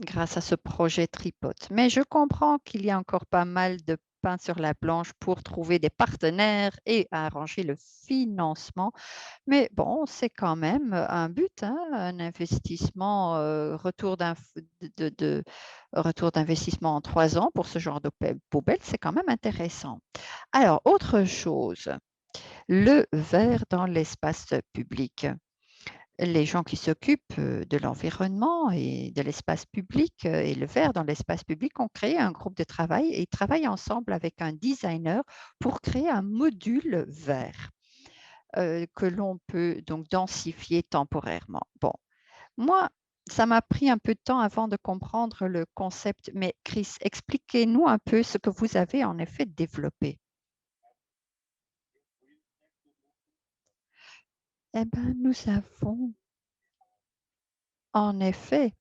grâce à ce projet Tripote. Mais je comprends qu'il y a encore pas mal de pain sur la planche pour trouver des partenaires et arranger le financement. Mais bon, c'est quand même un but, hein, un investissement, retour d'investissement en 3 ans pour ce genre de poubelle, c'est quand même intéressant. Alors, autre chose, le verre dans l'espace public. Les gens qui s'occupent de l'environnement et de l'espace public et le verre dans l'espace public ont créé un groupe de travail et ils travaillent ensemble avec un designer pour créer un module vert que l'on peut donc densifier temporairement. Bon, moi, ça m'a pris un peu de temps avant de comprendre le concept, mais Chris, expliquez-nous un peu ce que vous avez en effet développé. Eh bien, nous avons en effet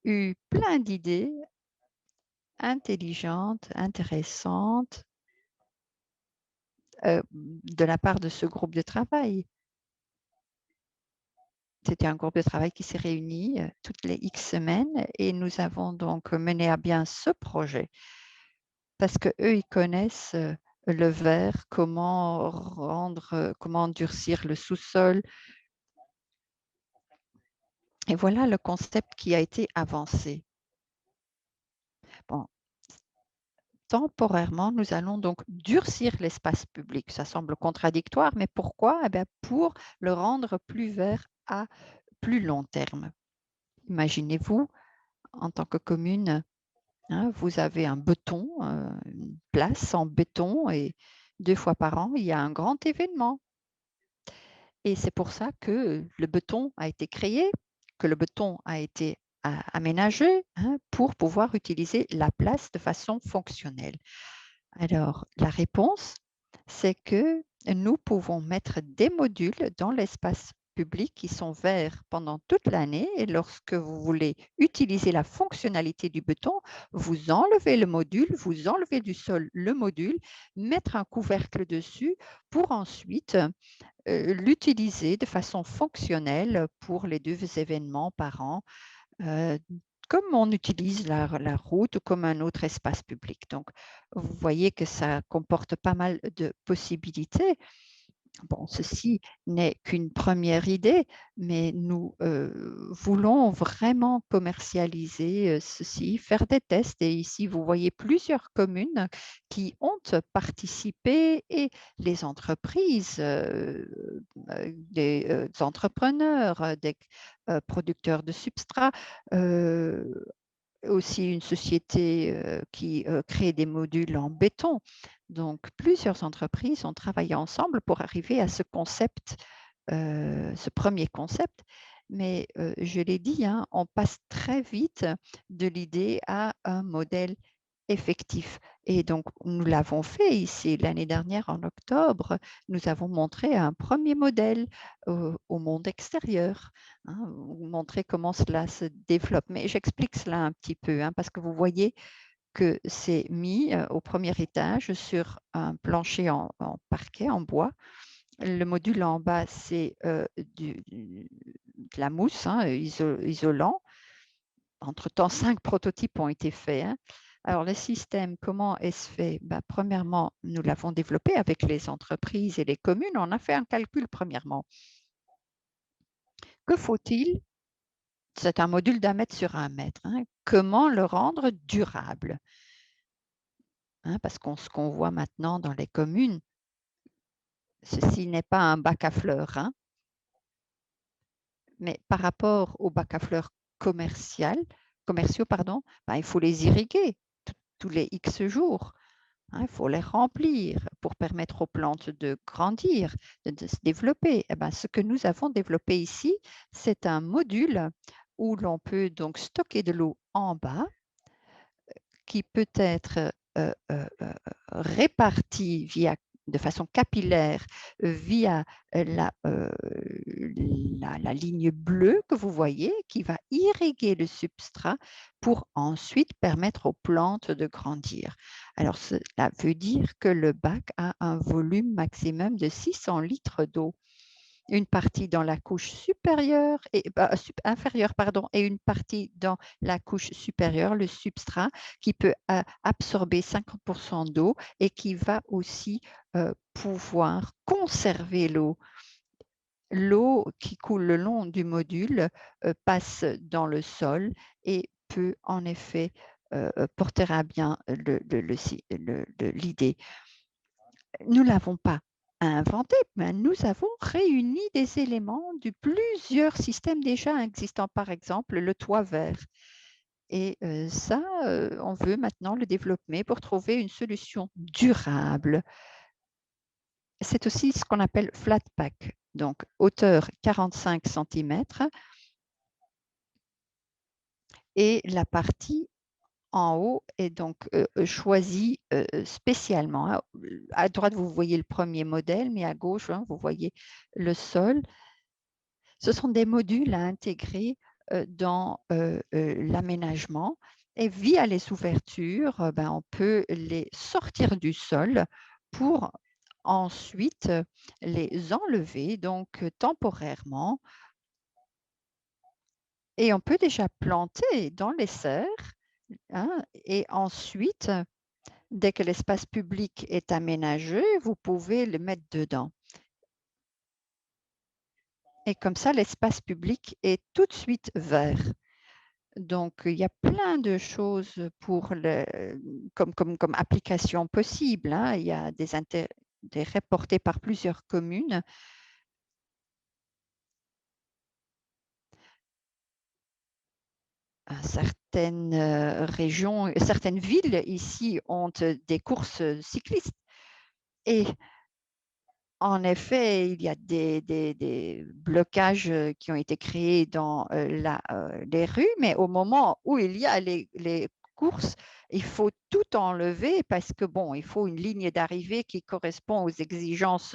eu plein d'idées intelligentes, intéressantes de la part de ce groupe de travail. C'était un groupe de travail qui s'est réuni toutes les X semaines et nous avons donc mené à bien ce projet parce qu'eux, ils connaissent le verre, comment durcir le sous-sol. Et voilà le concept qui a été avancé. Bon, temporairement, nous allons donc durcir l'espace public. Ça semble contradictoire, mais pourquoi? Eh bien, pour le rendre plus vert à plus long terme. Imaginez-vous, en tant que commune, hein, vous avez un béton, une place en béton et 2 fois par an, il y a un grand événement. Et c'est pour ça que le béton a été créé, que le béton a été aménagé, hein, pour pouvoir utiliser la place de façon fonctionnelle. Alors, la réponse, c'est que nous pouvons mettre des modules dans l'espace public qui sont verts pendant toute l'année et lorsque vous voulez utiliser la fonctionnalité du béton, vous enlevez le module, vous enlevez du sol le module, mettre un couvercle dessus pour ensuite l'utiliser de façon fonctionnelle pour les 2 événements par an, heu, comme on utilise la route ou comme un autre espace public. Donc, vous voyez que ça comporte pas mal de possibilités. Bon, ceci n'est qu'une première idée, mais nous voulons vraiment commercialiser ceci, faire des tests. Et ici, vous voyez plusieurs communes qui ont participé et les entreprises, des entrepreneurs, des producteurs de substrats, aussi une société qui crée des modules en béton. Donc, plusieurs entreprises ont travaillé ensemble pour arriver à ce concept, ce premier concept. Mais je l'ai dit, hein, on passe très vite de l'idée à un modèle effectif. Et donc, nous l'avons fait ici l'année dernière en octobre. Nous avons montré un premier modèle au monde extérieur, hein, montrer comment cela se développe. Mais j'explique cela un petit peu, hein, parce que vous voyez que c'est mis au premier étage sur un plancher en parquet, en bois. Le module en bas, c'est de la mousse, hein, isolant. Entre-temps, 5 prototypes ont été faits, hein. Alors, le système, comment est-ce fait? Ben, premièrement, nous l'avons développé avec les entreprises et les communes. On a fait un calcul premièrement. Que faut-il? C'est un module d'1 mètre sur 1 mètre, hein. Comment le rendre durable? Hein, parce ce qu'on voit maintenant dans les communes, ceci n'est pas un bac à fleurs, hein. Mais par rapport aux bacs à fleurs commerciaux, pardon, ben, il faut les irriguer tous les X jours. Hein, il faut les remplir pour permettre aux plantes de grandir, de se développer. Eh ben, ce que nous avons développé ici, c'est un module où l'on peut donc stocker de l'eau en bas qui peut être répartie de façon capillaire via la ligne bleue que vous voyez qui va irriguer le substrat pour ensuite permettre aux plantes de grandir. Alors, cela veut dire que le bac a un volume maximum de 600 litres d'eau. Une partie dans la couche supérieure et inférieure, pardon, et une partie dans la couche supérieure, le substrat, qui peut absorber 50% d'eau et qui va aussi pouvoir conserver l'eau. L'eau qui coule le long du module passe dans le sol et peut en effet porter à bien l'idée. Nous ne l'avons pas inventé, mais nous avons réuni des éléments de plusieurs systèmes déjà existants, par exemple le toit vert. Et ça, on veut maintenant le développer pour trouver une solution durable. C'est aussi ce qu'on appelle flat pack, donc hauteur 45 centimètres et la partie en haut est donc choisie spécialement, hein. À droite, vous voyez le premier modèle, mais à gauche, hein, vous voyez le sol. Ce sont des modules à intégrer dans l'aménagement et via les ouvertures, ben, on peut les sortir du sol pour ensuite les enlever donc temporairement et on peut déjà planter dans les serres, hein, et ensuite, dès que l'espace public est aménagé, vous pouvez le mettre dedans. Et comme ça, l'espace public est tout de suite vert. Donc, il y a plein de choses comme application possible, hein. Il y a des intérêts portés par plusieurs communes. Certaines régions, certaines villes ici ont des courses cyclistes. Et en effet, il y a des blocages qui ont été créés dans les rues, mais au moment où il y a les courses, il faut tout enlever parce que, bon, il faut une ligne d'arrivée qui correspond aux exigences,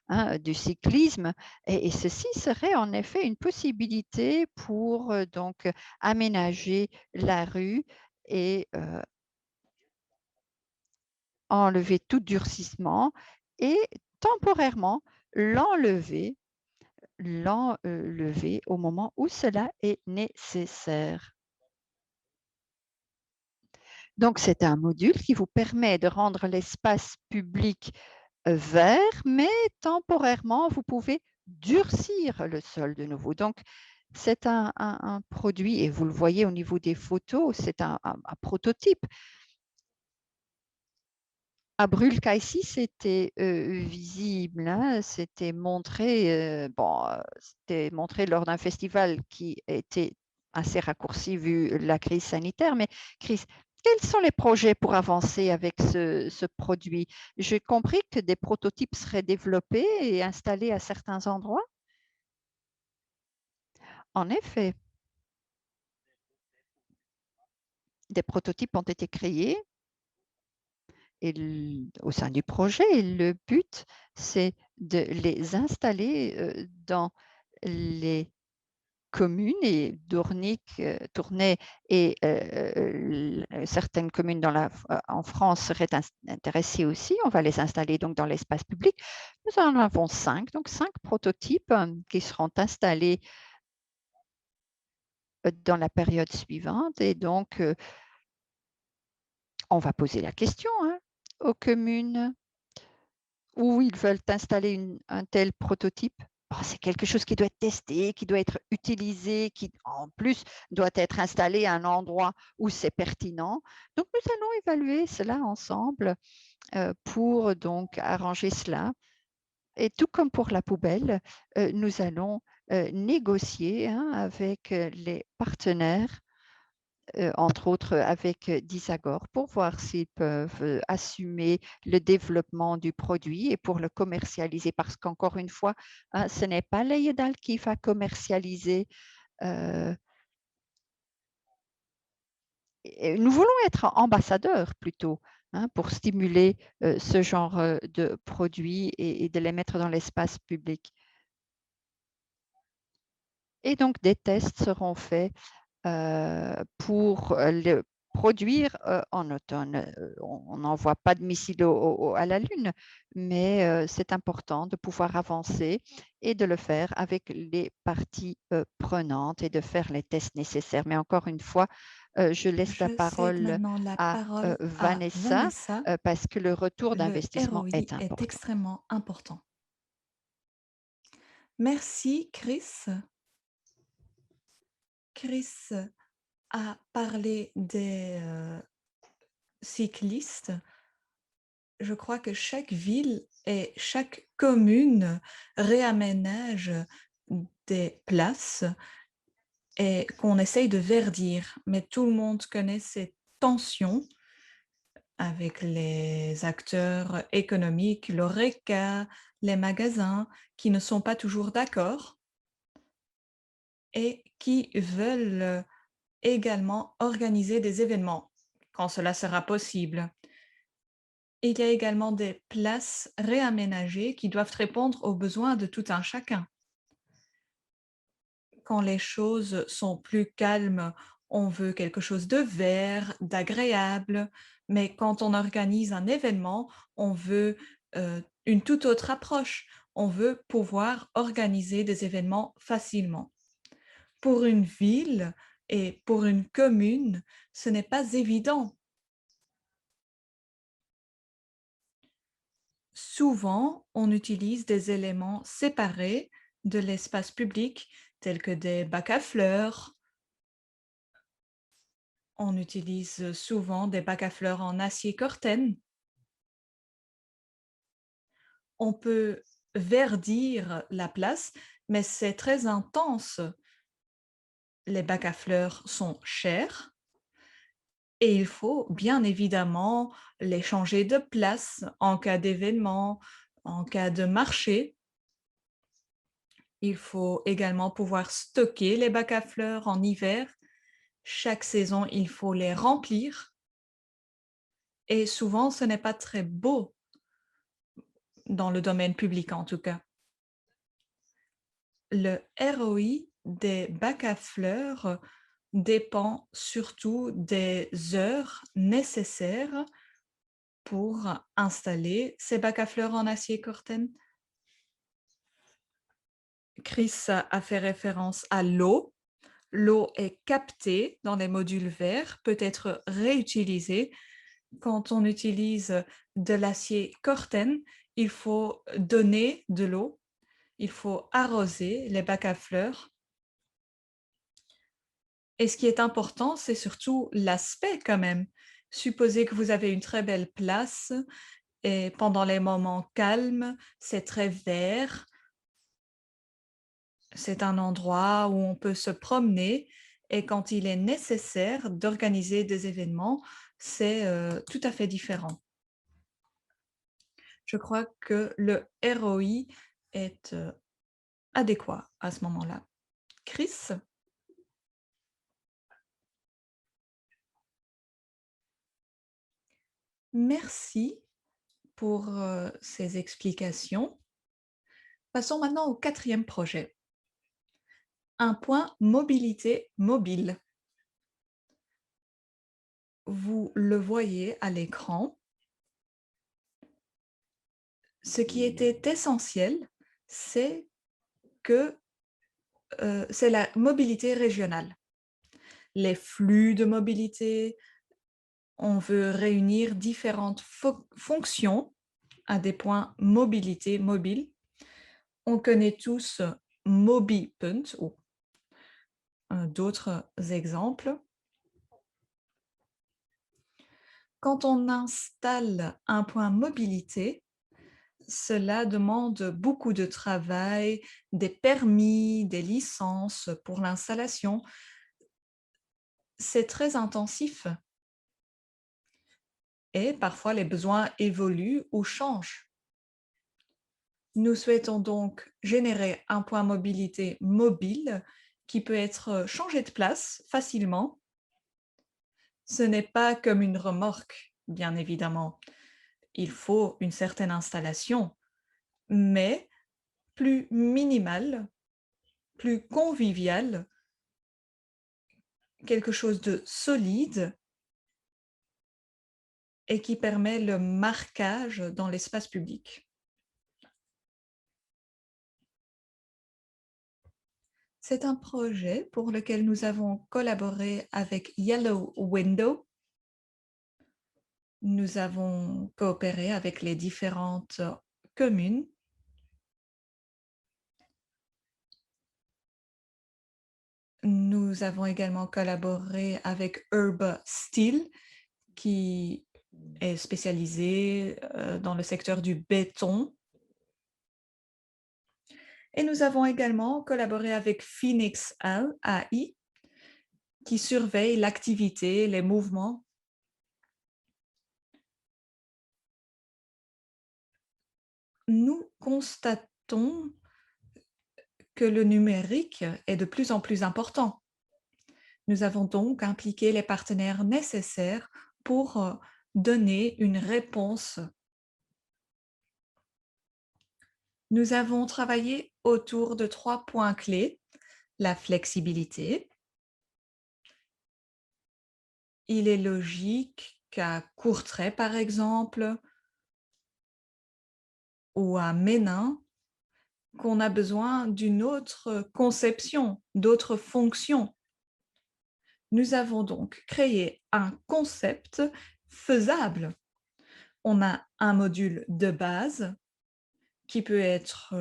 hein, du cyclisme. Et ceci serait en effet une possibilité pour donc aménager la rue et enlever tout durcissement et temporairement l'enlever l'enlever au moment où cela est nécessaire. Donc c'est un module qui vous permet de rendre l'espace public vert, mais temporairement, vous pouvez durcir le sol de nouveau. Donc c'est un produit et vous le voyez au niveau des photos, c'est un prototype. À Brühl-Caissy, c'était visible, hein, c'était montré, bon, c'était montré lors d'un festival qui était assez raccourci vu la crise sanitaire. Mais Chris, quels sont les projets pour avancer avec ce produit? J'ai compris que des prototypes seraient développés et installés à certains endroits. En effet, des prototypes ont été créés et au sein du projet, et le but, c'est de les installer dans les communes, et Dournik, Tournai et certaines communes en France seraient intéressées aussi. On va les installer donc dans l'espace public. Nous en avons 5, donc 5 prototypes qui seront installés dans la période suivante, et donc on va poser la question, hein, aux communes où ils veulent installer un tel prototype. Bon, c'est quelque chose qui doit être testé, qui doit être utilisé, qui en plus doit être installé à un endroit où c'est pertinent. Donc nous allons évaluer cela ensemble pour donc arranger cela. Et tout comme pour la poubelle, nous allons négocier, hein, avec les partenaires, entre autres avec Disagor, pour voir s'ils peuvent assumer le développement du produit et pour le commercialiser. Parce qu'encore une fois, hein, ce n'est pas l'EIDAL qui va commercialiser. euh, et nous voulons être ambassadeurs plutôt, hein, pour stimuler ce genre de produits et de les mettre dans l'espace public. Et donc, des tests seront faits pour le produire en automne. On n'envoie pas de missiles à la Lune, mais c'est important de pouvoir avancer et de le faire avec les parties prenantes et de faire les tests nécessaires. Mais encore une fois, je laisse la Je cède parole maintenant la à parole à Vanessa Vanessa. parce que le retour Le d'investissement est ROI est important. extrêmement important. Merci, Chris. Chris a parlé des cyclistes. Je crois que chaque ville et chaque commune réaménage des places et qu'on essaye de verdir. Mais tout le monde connaît ces tensions avec les acteurs économiques, l'ORECA, les magasins, qui ne sont pas toujours d'accord et qui veulent également organiser des événements quand cela sera possible. Il y a également des places réaménagées qui doivent répondre aux besoins de tout un chacun. Quand les choses sont plus calmes, on veut quelque chose de vert, d'agréable, mais quand on organise un événement, on veut une toute autre approche. On veut pouvoir organiser des événements facilement. Pour une ville et pour une commune, ce n'est pas évident. Souvent, on utilise des éléments séparés de l'espace public, tels que des bacs à fleurs. On utilise souvent des bacs à fleurs en acier Corten. On peut verdir la place, mais c'est très intense. Les bacs à fleurs sont chers et il faut bien évidemment les changer de place en cas d'événement, en cas de marché. Il faut également pouvoir stocker les bacs à fleurs en hiver. Chaque saison, il faut les remplir et souvent, ce n'est pas très beau dans le domaine public en tout cas. Le ROI des bacs à fleurs dépend surtout des heures nécessaires pour installer ces bacs à fleurs en acier Corten. Chris a fait référence à l'eau. L'eau est captée dans les modules verts, peut être réutilisée. Quand on utilise de l'acier Corten, il faut donner de l'eau, il faut arroser les bacs à fleurs. Et ce qui est important, c'est surtout l'aspect quand même. Supposez que vous avez une très belle place et pendant les moments calmes, c'est très vert. C'est un endroit où on peut se promener Et quand il est nécessaire d'organiser des événements, c'est tout à fait différent. Je crois que le ROI est adéquat à ce moment-là. Chris, merci pour ces explications. Passons maintenant au quatrième projet. Un point mobilité mobile. Vous le voyez à l'écran. Ce qui était essentiel, c'est que c'est la mobilité régionale. Les flux de mobilité, on veut réunir différentes fonctions à des points mobilité mobile. On connaît tous MobiPunt ou d'autres exemples. Quand on installe un point mobilité, cela demande beaucoup de travail, des permis, des licences pour l'installation. C'est très intensif et parfois les besoins évoluent ou changent. Nous souhaitons donc générer un point mobilité mobile qui peut être changé de place facilement. Ce n'est pas comme une remorque, bien évidemment. Il faut une certaine installation, mais plus minimale, plus conviviale, quelque chose de solide et qui permet le marquage dans l'espace public. C'est un projet pour lequel nous avons collaboré avec Yellow Window. Nous avons coopéré avec les différentes communes. Nous avons également collaboré avec Urba Steel, qui est spécialisé dans le secteur du béton. Et nous avons également collaboré avec Phoenix AI, qui surveille l'activité, les mouvements. Nous constatons que le numérique est de plus en plus important. Nous avons donc impliqué les partenaires nécessaires pour donner une réponse. Nous avons travaillé autour de 3 points clés. La flexibilité. Il est logique qu'à Courtrai, par exemple, ou à Ménin, qu'on a besoin d'une autre conception, d'autres fonctions. Nous avons donc créé un concept faisable. On a un module de base qui peut être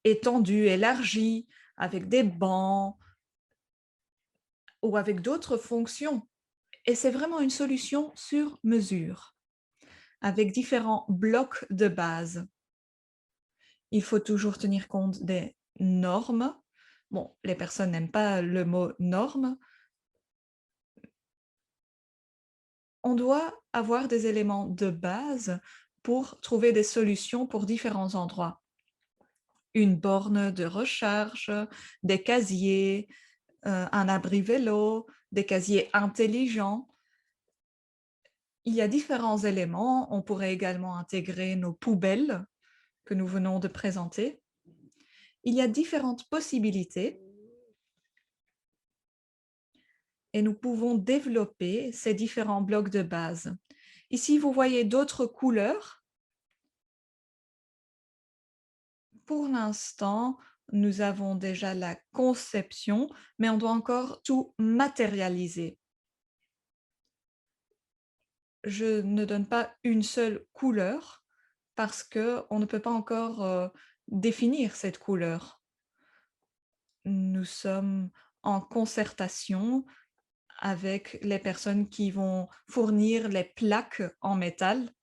étendu, élargi, avec des bancs ou avec d'autres fonctions. Et c'est vraiment une solution sur mesure, avec différents blocs de base. Il faut toujours tenir compte des normes. Bon, les personnes n'aiment pas le mot normes. On doit avoir des éléments de base pour trouver des solutions pour différents endroits. Une borne de recharge, des casiers, un abri vélo, des casiers intelligents. Il y a différents éléments. On pourrait également intégrer nos poubelles que nous venons de présenter. Il y a différentes possibilités et nous pouvons développer ces différents blocs de base. Ici, vous voyez d'autres couleurs. Pour l'instant, nous avons déjà la conception, mais on doit encore tout matérialiser. Je ne donne pas une seule couleur parce qu'on ne peut pas encore définir cette couleur. Nous sommes en concertation avec les personnes qui vont fournir les plaques en métal,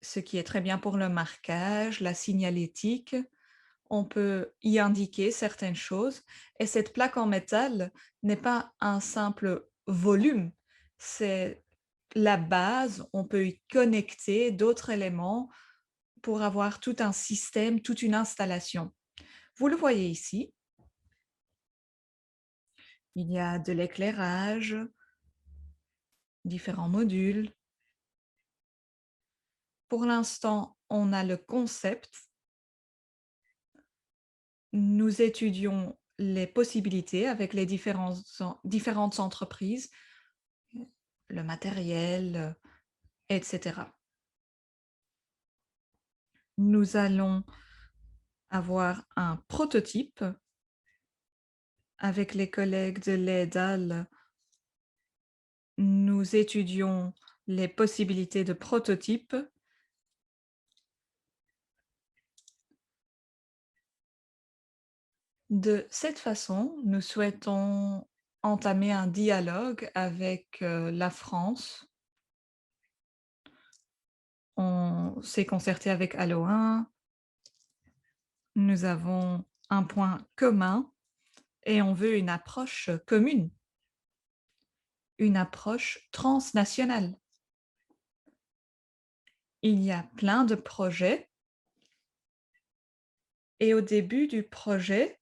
ce qui est très bien pour le marquage, la signalétique. On peut y indiquer certaines choses et cette plaque en métal n'est pas un simple volume, c'est la base. On peut y connecter d'autres éléments pour avoir tout un système, toute une installation. Vous le voyez ici, il y a de l'éclairage, différents modules. Pour l'instant, on a le concept. Nous étudions les possibilités avec les différentes entreprises, le matériel, et cetera. Nous allons avoir un prototype avec les collègues de l'EDAL. Nous étudions les possibilités de prototype. De cette façon, nous souhaitons entamer un dialogue avec la France. On s'est concerté avec Allo1. Nous avons un point commun et on veut une approche commune, une approche transnationale. Il y a plein de projets et au début du projet,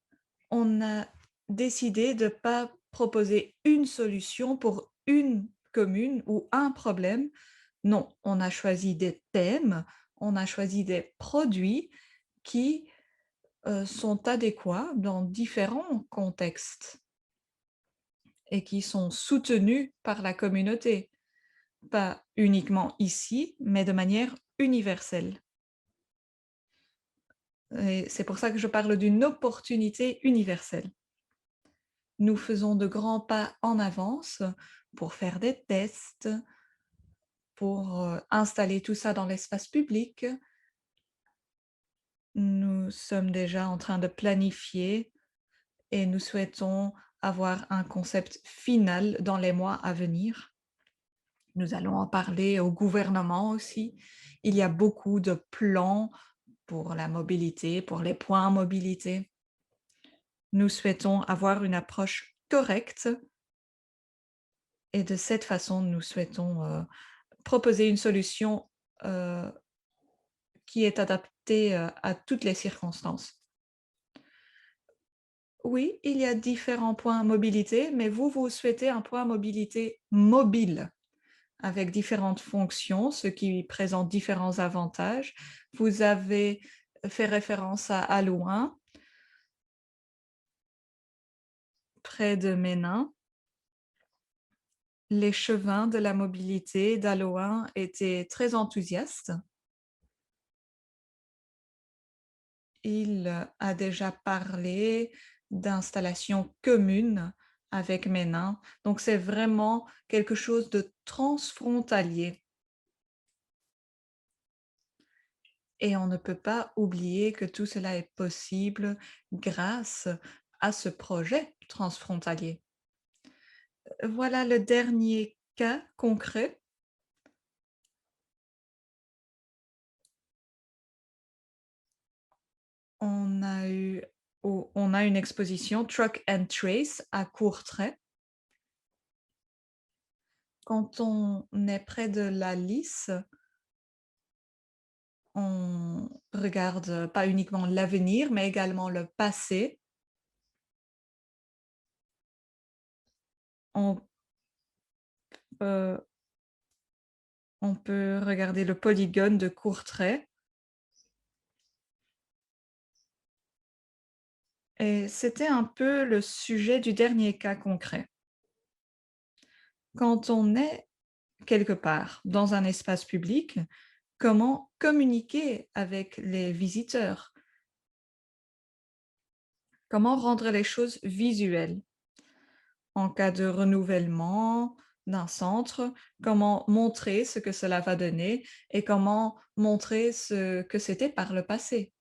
on a décidé de ne pas proposer une solution pour une commune ou un problème. Non, on a choisi des thèmes, on a choisi des produits qui sont adéquats dans différents contextes et qui sont soutenus par la communauté, pas uniquement ici, mais de manière universelle. Et c'est pour ça que je parle d'une opportunité universelle. Nous faisons de grands pas en avance pour faire des tests, pour installer tout ça dans l'espace public. Nous sommes déjà en train de planifier et nous souhaitons avoir un concept final dans les mois à venir. Nous allons en parler au gouvernement aussi. Il y a beaucoup de plans pour la mobilité, pour les points mobilité. Nous souhaitons avoir une approche correcte et de cette façon, nous souhaitons proposer une solution qui est adaptée à toutes les circonstances. Oui, il y a différents points mobilité, mais vous souhaitez un point mobilité mobile avec différentes fonctions, ce qui présente différents avantages. Vous avez fait référence à Allouin, près de Ménin. L'échevin de la mobilité d'Allouin était très enthousiaste. Il a déjà parlé d'installations communes avec Ménin. Donc, c'est vraiment quelque chose de transfrontalier. Et on ne peut pas oublier que tout cela est possible grâce à ce projet transfrontalier. Voilà le dernier cas concret. On a une exposition Truck and Trace à Courtrai. Quand on est près de la Lys, on regarde pas uniquement l'avenir, mais également le passé. On peut on peut regarder le polygone de Courtrai. Et c'était un peu le sujet du dernier cas concret. Quand on est quelque part dans un espace public, comment communiquer avec les visiteurs? Comment rendre les choses visuelles? En cas de renouvellement d'un centre, comment montrer ce que cela va donner et comment montrer ce que c'était par le passé?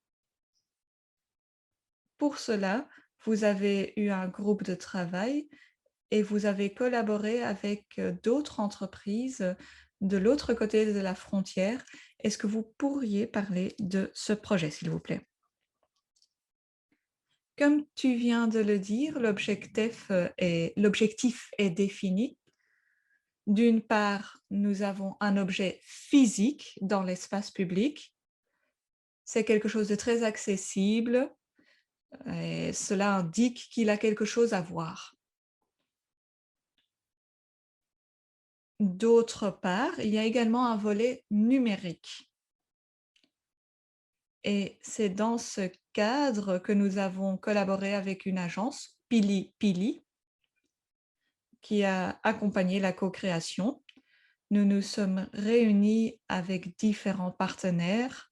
Pour cela, vous avez eu un groupe de travail et vous avez collaboré avec d'autres entreprises de l'autre côté de la frontière. Est-ce que vous pourriez parler de ce projet, s'il vous plaît? Comme tu viens de le dire, l'objectif est défini. D'une part, nous avons un objet physique dans l'espace public. C'est quelque chose de très accessible et cela indique qu'il a quelque chose à voir. D'autre part, il y a également un volet numérique et c'est dans ce cadre que nous avons collaboré avec une agence, Pili Pili, qui a accompagné la co-création. Nous nous sommes réunis avec différents partenaires.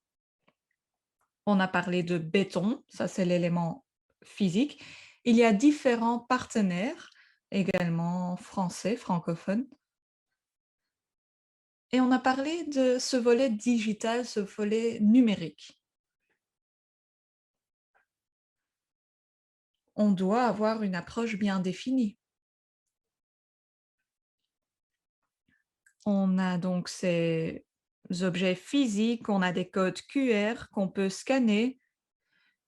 On a parlé de béton, ça c'est l'élément physique. Il y a différents partenaires, également français, francophones. Et on a parlé de ce volet digital, ce volet numérique. On doit avoir une approche bien définie. On a donc ces objets physiques, on a des codes QR qu'on peut scanner.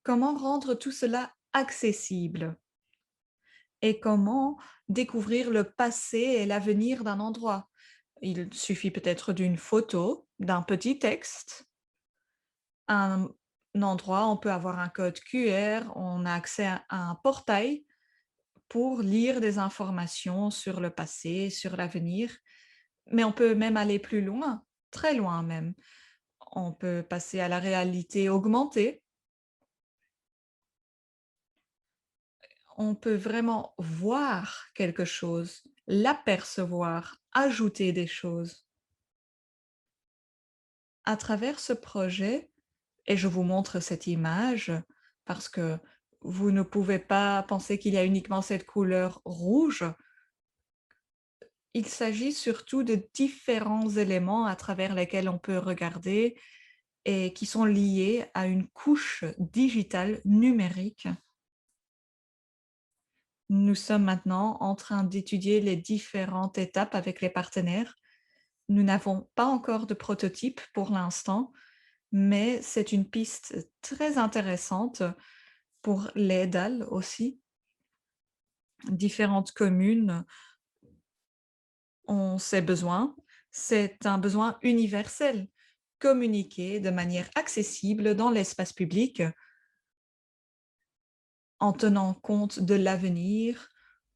Comment rendre tout cela accessible? Et comment découvrir le passé et l'avenir d'un endroit? Il suffit peut-être d'une photo, d'un petit texte, un endroit, on peut avoir un code QR, on a accès à un portail pour lire des informations sur le passé, sur l'avenir, mais on peut même aller plus loin, très loin même. On peut passer à la réalité augmentée. On peut vraiment voir quelque chose, l'apercevoir, ajouter des choses. À travers ce projet, et je vous montre cette image parce que vous ne pouvez pas penser qu'il y a uniquement cette couleur rouge. Il s'agit surtout de différents éléments à travers lesquels on peut regarder et qui sont liés à une couche digitale numérique. Nous sommes maintenant en train d'étudier les différentes étapes avec les partenaires. Nous n'avons pas encore de prototype pour l'instant, mais c'est une piste très intéressante pour l'EDAL aussi. Différentes communes ont ces besoins. C'est un besoin universel. Communiquer de manière accessible dans l'espace public en tenant compte de l'avenir,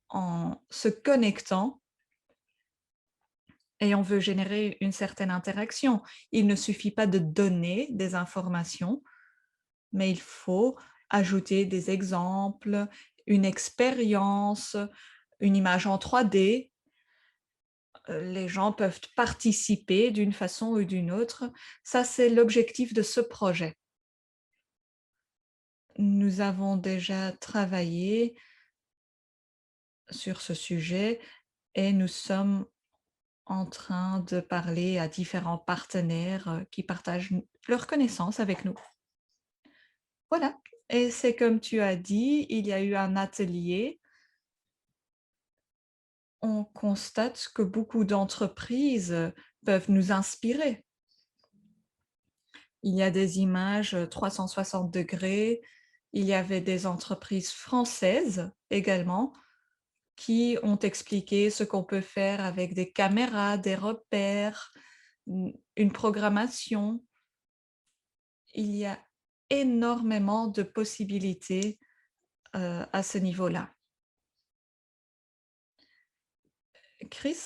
en se connectant et on veut générer une certaine interaction. Il ne suffit pas de donner des informations, mais il faut ajouter des exemples, une expérience, une image en 3D. Les gens peuvent participer d'une façon ou d'une autre. Ça, c'est l'objectif de ce projet. Nous avons déjà travaillé sur ce sujet et nous sommes en train de parler à différents partenaires, qui partagent leurs connaissances avec nous. Voilà, et c'est comme tu as dit, il y a eu un atelier. On constate que beaucoup d'entreprises, peuvent nous inspirer. Il y a des images, 360°. Il y avait des entreprises françaises également qui ont expliqué ce qu'on peut faire avec des caméras, des repères, une programmation. Il y a énormément de possibilités, à ce niveau-là. Chris,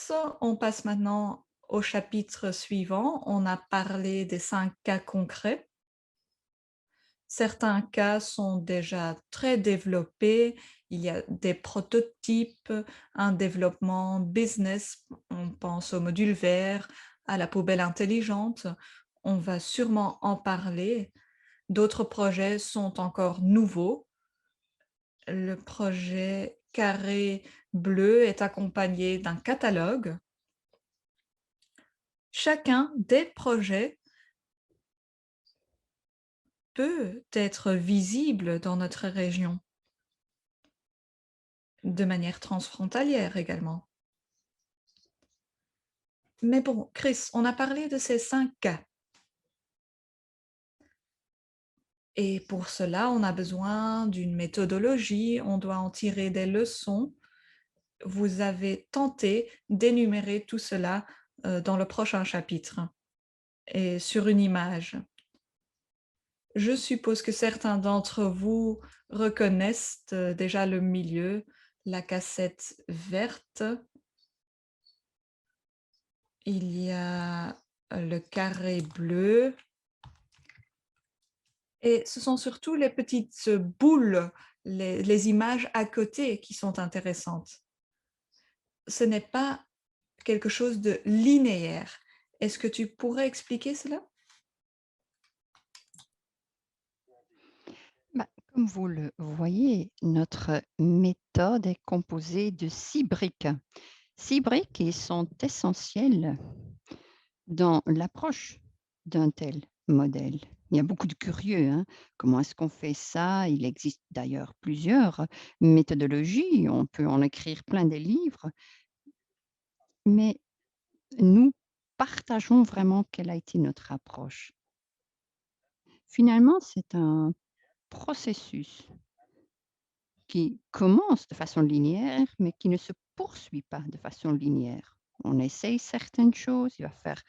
on passe maintenant au chapitre suivant. On a parlé des 5 cas concrets. Certains cas sont déjà très développés. Il y a des prototypes, un développement business. On pense au module vert, à la poubelle intelligente. On va sûrement en parler. D'autres projets sont encore nouveaux. Le projet carré bleu est accompagné d'un catalogue. Chacun des projets peut être visible dans notre région, de manière transfrontalière également. Mais bon, Chris, on a parlé de ces 5 cas. Et pour cela, on a besoin d'une méthodologie, on doit en tirer des leçons. Vous avez tenté d'énumérer tout cela, dans le prochain chapitre et sur une image. Je suppose que certains d'entre vous reconnaissent, déjà le milieu, la cassette verte. Il y a, le carré bleu et ce sont surtout les petites, boules, les images à côté qui sont intéressantes. Ce n'est pas quelque chose de linéaire. Est-ce que tu pourrais expliquer cela? Bah, comme vous le voyez, notre méthode est composée de 6 briques. 6 briques qui sont essentielles dans l'approche d'un tel modèle. Il y a beaucoup de curieux, hein. Comment est-ce qu'on fait ça? Il existe d'ailleurs plusieurs méthodologies, on peut en écrire plein des livres, mais nous partageons vraiment quelle a été notre approche. Finalement, c'est un processus qui commence de façon linéaire, mais qui ne se poursuit pas de façon linéaire. On essaye certaines choses, il va faire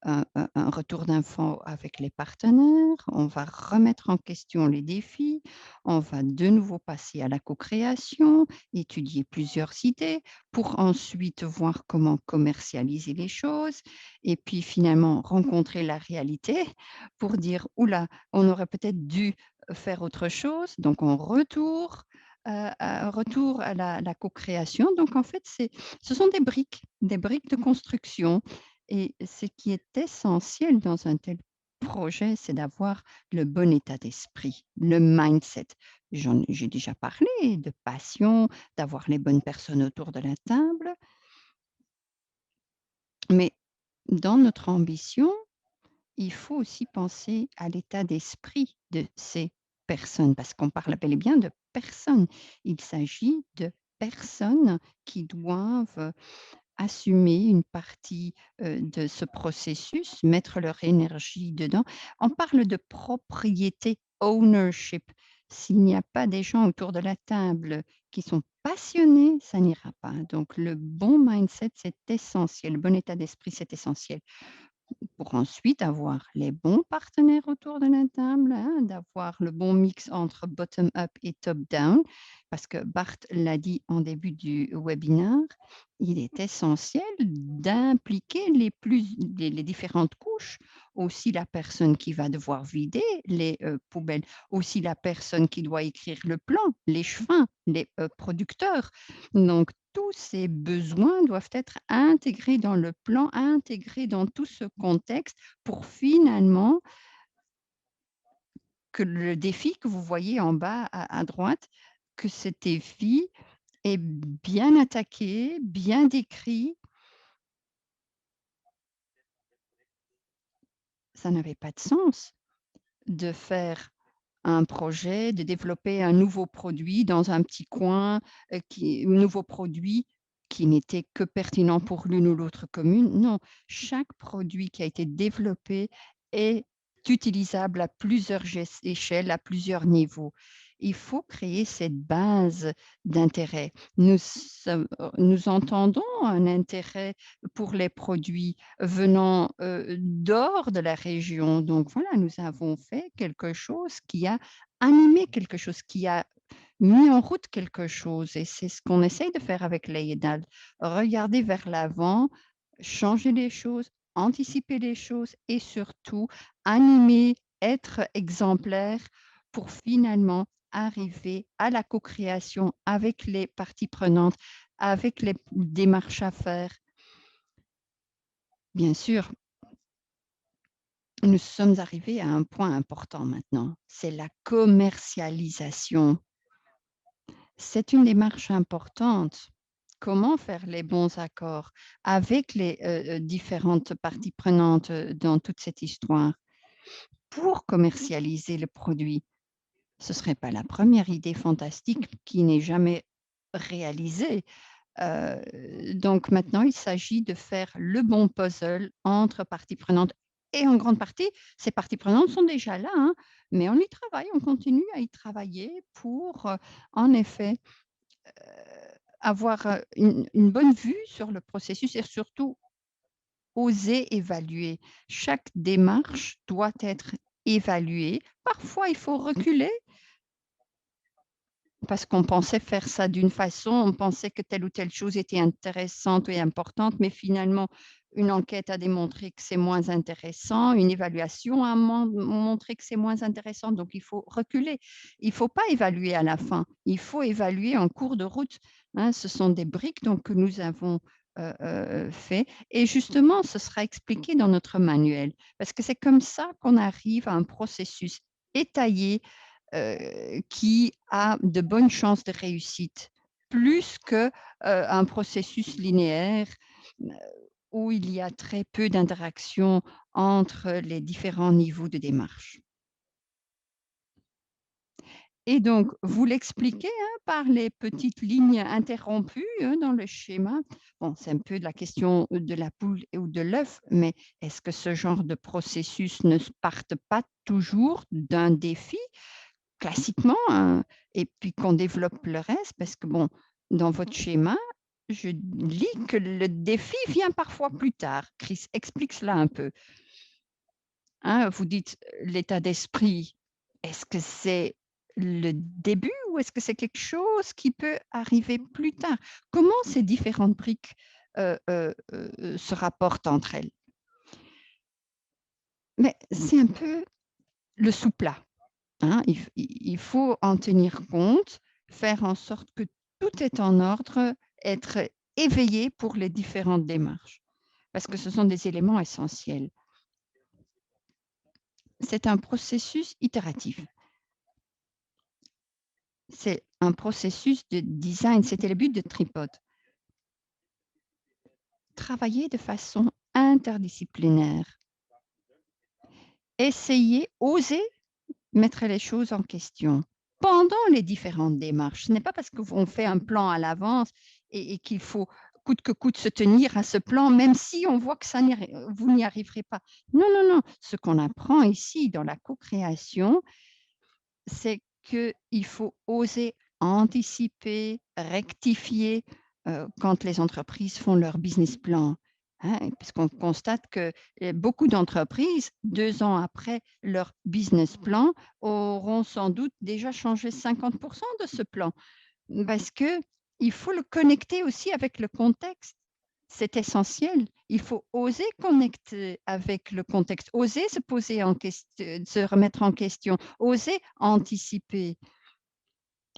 un retour d'infos avec les partenaires, on va remettre en question les défis, on va de nouveau passer à la co-création, étudier plusieurs idées pour ensuite voir comment commercialiser les choses et puis finalement rencontrer la réalité pour dire: «Ouh là, on aurait peut-être dû faire autre chose», donc on retour à la co-création. Donc en fait, ce sont des briques de construction et ce qui est essentiel dans un tel projet, c'est d'avoir le bon état d'esprit, le mindset. J'ai déjà parlé de passion, d'avoir les bonnes personnes autour de la table, mais dans notre ambition, il faut aussi penser à l'état d'esprit de ces personnes, parce qu'on parle bel et bien de personnes. Il s'agit de personnes qui doivent assumer une partie, de ce processus, mettre leur énergie dedans. On parle de propriété, ownership. S'il n'y a pas des gens autour de la table qui sont passionnés, ça n'ira pas. Donc le bon mindset, c'est essentiel, le bon état d'esprit, c'est essentiel pour ensuite avoir les bons partenaires autour de la table, hein, d'avoir le bon mix entre bottom up et top down. Parce que Bart l'a dit en début du webinaire, il est essentiel d'impliquer les différentes couches, aussi la personne qui va devoir vider les poubelles, aussi la personne qui doit écrire le plan, les chemins, les producteurs. Donc tous ces besoins doivent être intégrés dans le plan, intégrés dans tout ce contexte pour finalement que le défi que vous voyez en bas à droite, que cet défi est bien attaqué, bien décrit. Ça n'avait pas de sens de faire un projet, de développer un nouveau produit dans un petit coin, nouveau produit qui n'était que pertinent pour l'une ou l'autre commune. Non, chaque produit qui a été développé est utilisable à plusieurs échelles, à plusieurs niveaux. Il faut créer cette base d'intérêt. Nous entendons un intérêt pour les produits venant, d'hors de la région. Donc voilà, nous avons fait quelque chose qui a animé quelque chose, qui a mis en route quelque chose et c'est ce qu'on essaye de faire avec l'AIDAL. Regarder vers l'avant, changer les choses, anticiper les choses et surtout animer, être exemplaire pour finalement arriver à la co-création avec les parties prenantes, avec les démarches à faire. Bien sûr, nous sommes arrivés à un point important maintenant, c'est la commercialisation. C'est une démarche importante. Comment faire les bons accords avec les, différentes parties prenantes, dans toute cette histoire pour commercialiser le produit? Ce serait pas la première idée fantastique qui n'est jamais réalisée. Donc maintenant, il s'agit de faire le bon puzzle entre parties prenantes et en grande partie, ces parties prenantes sont déjà là, hein, mais on y travaille, on continue à y travailler pour, en effet, avoir, une bonne vue sur le processus et surtout oser évaluer. Chaque démarche doit être évaluée. Parfois, il faut reculer parce qu'on pensait faire ça d'une façon, on pensait que telle ou telle chose était intéressante et importante, mais finalement, une enquête a démontré que c'est moins intéressant, une évaluation a montré que c'est moins intéressant, donc il faut reculer. Il ne faut pas évaluer à la fin, il faut évaluer en cours de route, hein. Ce sont des briques donc, que nous avons fait et justement, ce sera expliqué dans notre manuel parce que c'est comme ça qu'on arrive à un processus étayé qui a de bonnes chances de réussite, plus que, un processus linéaire, heu, où il y a très peu d'interaction entre les différents niveaux de démarche. Et donc, vous l'expliquez, hein, par les petites lignes interrompues, hein, dans le schéma. Bon, c'est un peu de la question de la poule ou de l'œuf, mais est-ce que ce genre de processus ne s parte pas toujours d'un défi classiquement, et puis qu'on développe le reste parce que bon, dans votre schéma, je lis que le défi vient parfois plus tard. Chris, explique cela un peu. Hein, vous dites, l'état d'esprit, est-ce que c'est le début ou est-ce que c'est quelque chose qui peut arriver plus tard? Comment ces différentes briques, se rapportent entre elles? Mais c'est un peu le sous-plat. Hein, il faut en tenir compte, faire en sorte que tout est en ordre, être éveillé pour les différentes démarches, parce que ce sont des éléments essentiels. C'est un processus itératif. C'est un processus de design, c'était le but de Tripod. Travailler de façon interdisciplinaire, essayer, oser mettre les choses en question pendant les différentes démarches. Ce n'est pas parce qu'on fait un plan à l'avance et qu'il faut coûte que coûte se tenir à ce plan, même si on voit que vous n'y arriverez pas. Non, non, non. Ce qu'on apprend ici dans la co-création, c'est qu'il faut oser anticiper, rectifier quand les entreprises font leur business plan. Hein, puisqu'on constate que beaucoup d'entreprises, 2 ans après leur business plan, auront sans doute déjà changé 50% de ce plan. Parce que il faut le connecter aussi avec le contexte. C'est essentiel. Il faut oser connecter avec le contexte, oser se poser en question, se remettre en question, oser anticiper,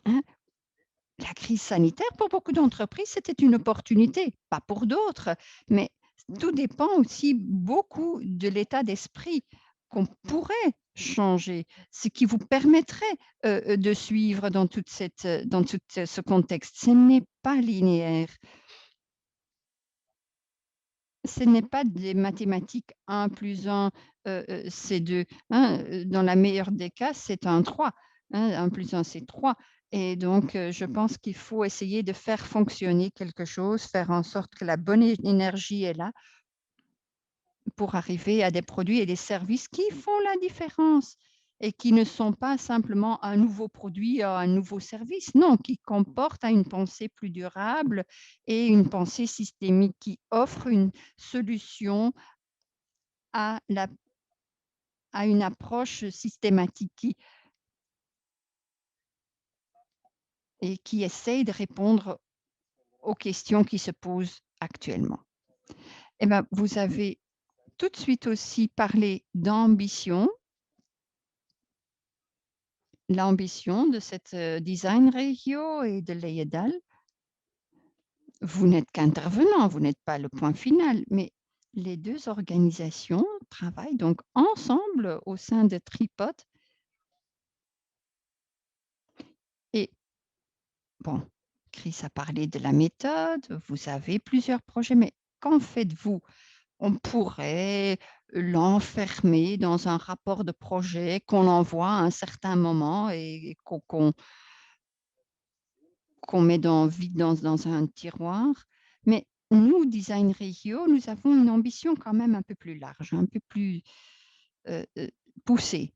hein. La crise sanitaire, pour beaucoup d'entreprises, c'était une opportunité, pas pour d'autres, mais tout dépend aussi beaucoup de l'état d'esprit qu'on pourrait changer, ce qui vous permettrait, de suivre dans tout ce contexte. Ce n'est pas linéaire. Ce n'est pas des mathématiques 1 + 1 c'est 2, hein, dans la meilleure des cas, c'est un 3, hein, 1 + 1 c'est 3 et donc je pense qu'il faut essayer de faire fonctionner quelque chose, faire en sorte que la bonne énergie est là pour arriver à des produits et des services qui font la différence et qui ne sont pas simplement un nouveau produit, un nouveau service, non, qui comportent une pensée plus durable et une pensée systémique qui offre une solution à la à une approche systématique et qui essaye de répondre aux questions qui se posent actuellement. Et ben, vous avez tout de suite aussi parlé d'ambition. L'ambition de cette, design regio et de l'EIEDAL, vous n'êtes qu'intervenant, vous n'êtes pas le point final, mais les 2 organisations travaillent donc ensemble au sein de Tripod et bon, Chris a parlé de la méthode, vous avez plusieurs projets, mais qu'en faites-vous? On pourrait l'enfermer dans un rapport de projet qu'on envoie à un certain moment et qu'on met vite dans un tiroir. Mais nous, Design Regio, nous avons une ambition quand même un peu plus large, un peu plus poussée.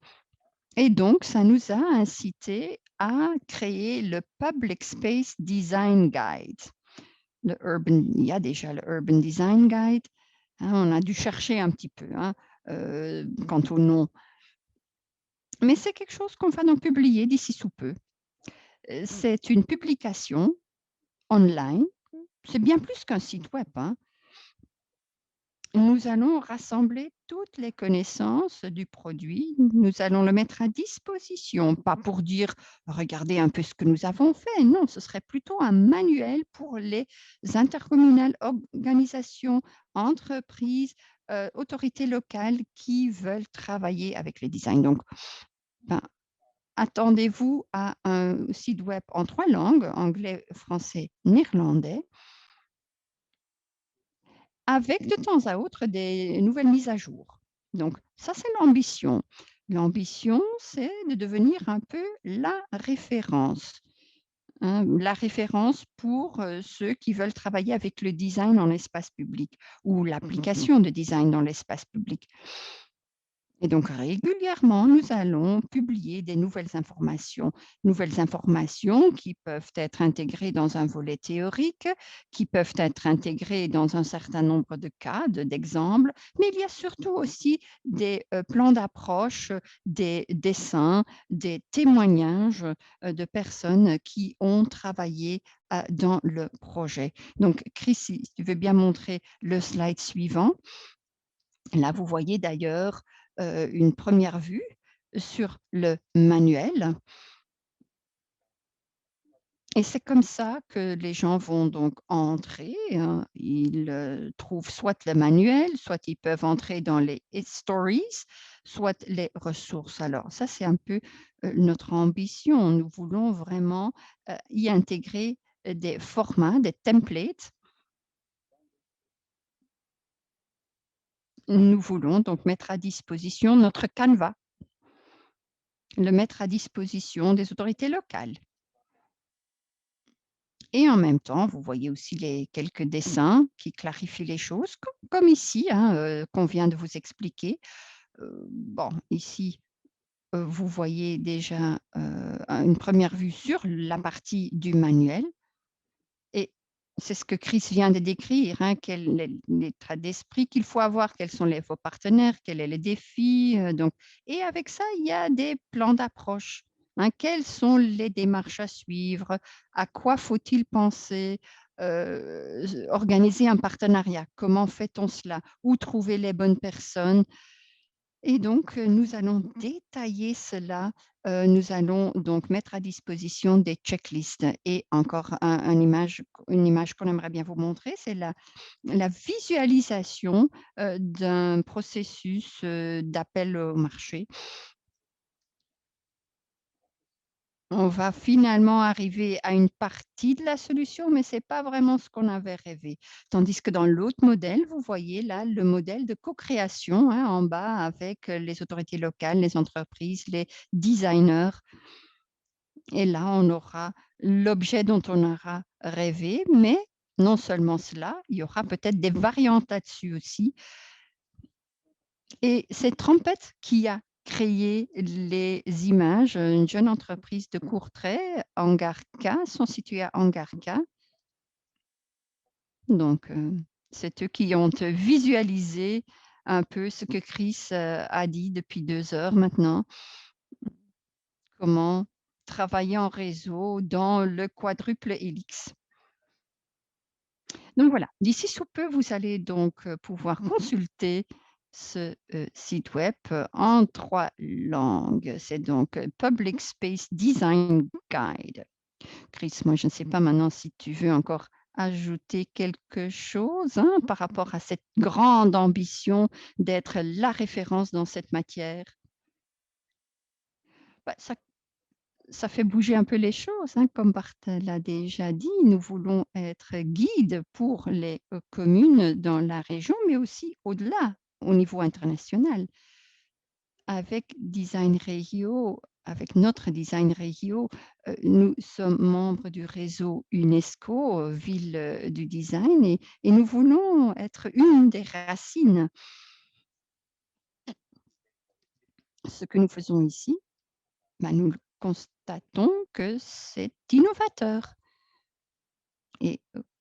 Et donc, ça nous a incité à créer le Public Space Design Guide. Il y a déjà le Urban Design Guide. Hein, on a dû chercher un petit peu quant au nom. Mais c'est quelque chose qu'on va donc publier d'ici sous peu. C'est une publication online. C'est bien plus qu'un site web. Hein. Nous allons rassembler toutes les connaissances du produit. Nous allons le mettre à disposition, pas pour dire regardez un peu ce que nous avons fait. Non, ce serait plutôt un manuel pour les intercommunales, organisations, entreprises, autorités locales qui veulent travailler avec les designs. Donc, ben, attendez-vous à un site web en 3 langues, anglais, français, néerlandais, avec de temps à autre des nouvelles mises à jour. Donc ça, c'est l'ambition. L'ambition, c'est de devenir un peu la référence, hein, la référence pour ceux qui veulent travailler avec le design en espace public ou l'application de design dans l'espace public. Et donc régulièrement, nous allons publier des nouvelles informations qui peuvent être intégrées dans un volet théorique, qui peuvent être intégrées dans un certain nombre de cas, d'exemples, mais il y a surtout aussi des plans d'approche, des dessins, des témoignages de personnes qui ont travaillé dans le projet. Donc, Chris, si tu veux bien montrer le slide suivant. Là, vous voyez d'ailleurs une première vue sur le manuel. Et c'est comme ça que les gens vont donc entrer. Hein. Ils trouvent soit le manuel, soit ils peuvent entrer dans les stories, soit les ressources. Alors ça, c'est un peu notre ambition. Nous voulons vraiment y intégrer des formats, des templates. Nous voulons donc mettre à disposition notre Canva, le mettre à disposition des autorités locales. Et en même temps, vous voyez aussi les quelques dessins qui clarifient les choses, comme ici, hein, qu'on vient de vous expliquer. Bon, ici, vous voyez déjà une première vue sur la partie du manuel. Et c'est ce que Chris vient de décrire, hein, quel est l'état d'esprit qu'il faut avoir, quels sont vos partenaires, quels sont les défis. Donc, et avec ça, il y a des plans d'approche. Hein, quelles sont les démarches à suivre? À quoi faut-il penser? Organiser un partenariat, comment fait-on cela? Où trouver les bonnes personnes? Et donc, nous allons détailler cela. Nous allons donc mettre à disposition des checklists et encore une image qu'on aimerait bien vous montrer, c'est la visualisation, d'un processus, d'appel au marché. On va finalement arriver à une partie de la solution, mais ce n'est pas vraiment ce qu'on avait rêvé. Tandis que dans l'autre modèle, vous voyez là le modèle de co-création, hein, en bas avec les autorités locales, les entreprises, les designers. Et là, on aura l'objet dont on aura rêvé, mais non seulement cela, il y aura peut-être des variantes là-dessus aussi. Et c'est Trumpet qui a créé les images, une jeune entreprise de Courtrai, Angarca, sont situés à Angarca. Donc, c'est eux qui ont visualisé un peu ce que Chris a dit depuis 2 heures maintenant. Comment travailler en réseau dans le quadruple hélice. Donc voilà, d'ici sous peu, vous allez donc pouvoir consulter ce site web en 3 langues. C'est donc Public Space Design Guide. Chris, moi, je ne sais pas maintenant si tu veux encore ajouter quelque chose hein, par rapport à cette grande ambition d'être la référence dans cette matière. Bah, ça fait bouger un peu les choses, hein, comme Bart l'a déjà dit. Nous voulons être guides pour les communes dans la région, mais aussi au-delà, au niveau international. Avec Design Regio, avec notre design Regio, nous sommes membres du réseau UNESCO, Ville, du design et nous voulons être une des racines. Ce que nous faisons ici, bah, nous le constatons que c'est innovateur et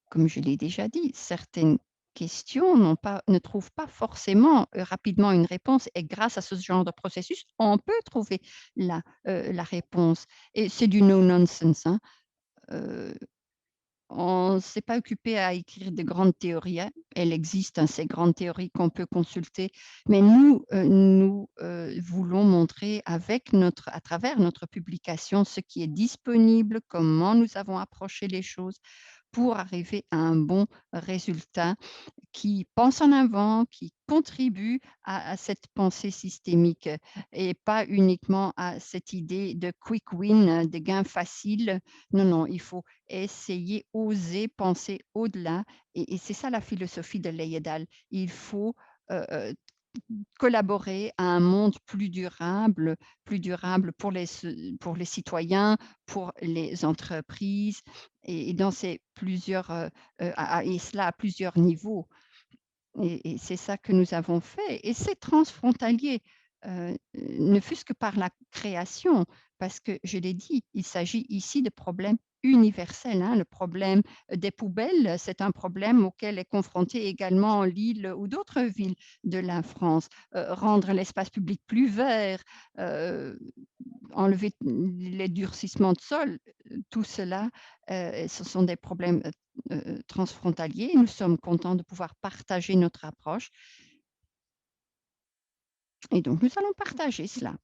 comme je l'ai déjà dit, certaines questions ne trouvent pas forcément, rapidement une réponse et grâce à ce genre de processus, on peut trouver la réponse et c'est du no nonsense, hein. Heu, on ne s'est pas occupé à écrire de grandes théories, hein. Elles existent, hein, ces grandes théories qu'on peut consulter, mais nous voulons montrer à travers notre publication ce qui est disponible, comment nous avons approché les choses pour arriver à un bon résultat qui pense en avant, qui contribue à cette pensée systémique et pas uniquement à cette idée de quick win, de gain facile. Non, non, il faut essayer, oser penser au-delà et c'est ça la philosophie de Leyedal. Il faut, heu, collaborer à un monde plus durable pour les citoyens, pour les entreprises et dans ces plusieurs, et cela à plusieurs niveaux. Et c'est ça que nous avons fait et c'est transfrontalier, ne fût-ce que par la création, parce que je l'ai dit, il s'agit ici de problèmes universels, hein. Le problème des poubelles, c'est un problème auquel est confrontée également Lille ou d'autres villes de la France. Rendre l'espace public plus vert, heu, enlever les durcissements de sol, tout cela, ce sont des problèmes, transfrontaliers. Nous sommes contents de pouvoir partager notre approche et donc nous allons partager cela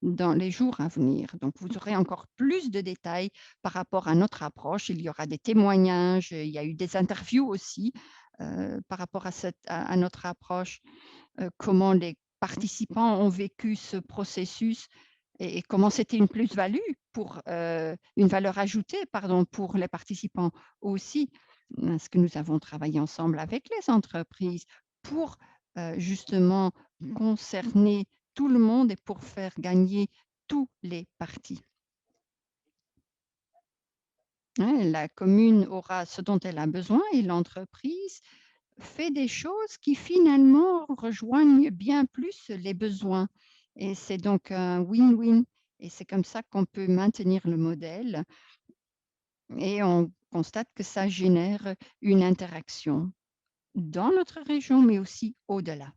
dans les jours à venir. Donc vous aurez encore plus de détails par rapport à notre approche. Il y aura des témoignages, il y a eu des interviews aussi, par rapport à notre approche, comment les participants ont vécu ce processus et comment c'était une plus-value une valeur ajoutée, pardon, pour les participants aussi. Parce que nous avons travaillé ensemble avec les entreprises pour, justement concerner tout le monde et pour faire gagner tous les partis. Hein, la commune aura ce dont elle a besoin et l'entreprise fait des choses qui finalement rejoignent bien plus les besoins et c'est donc un win-win et c'est comme ça qu'on peut maintenir le modèle et on constate que ça génère une interaction dans notre région, mais aussi au-delà.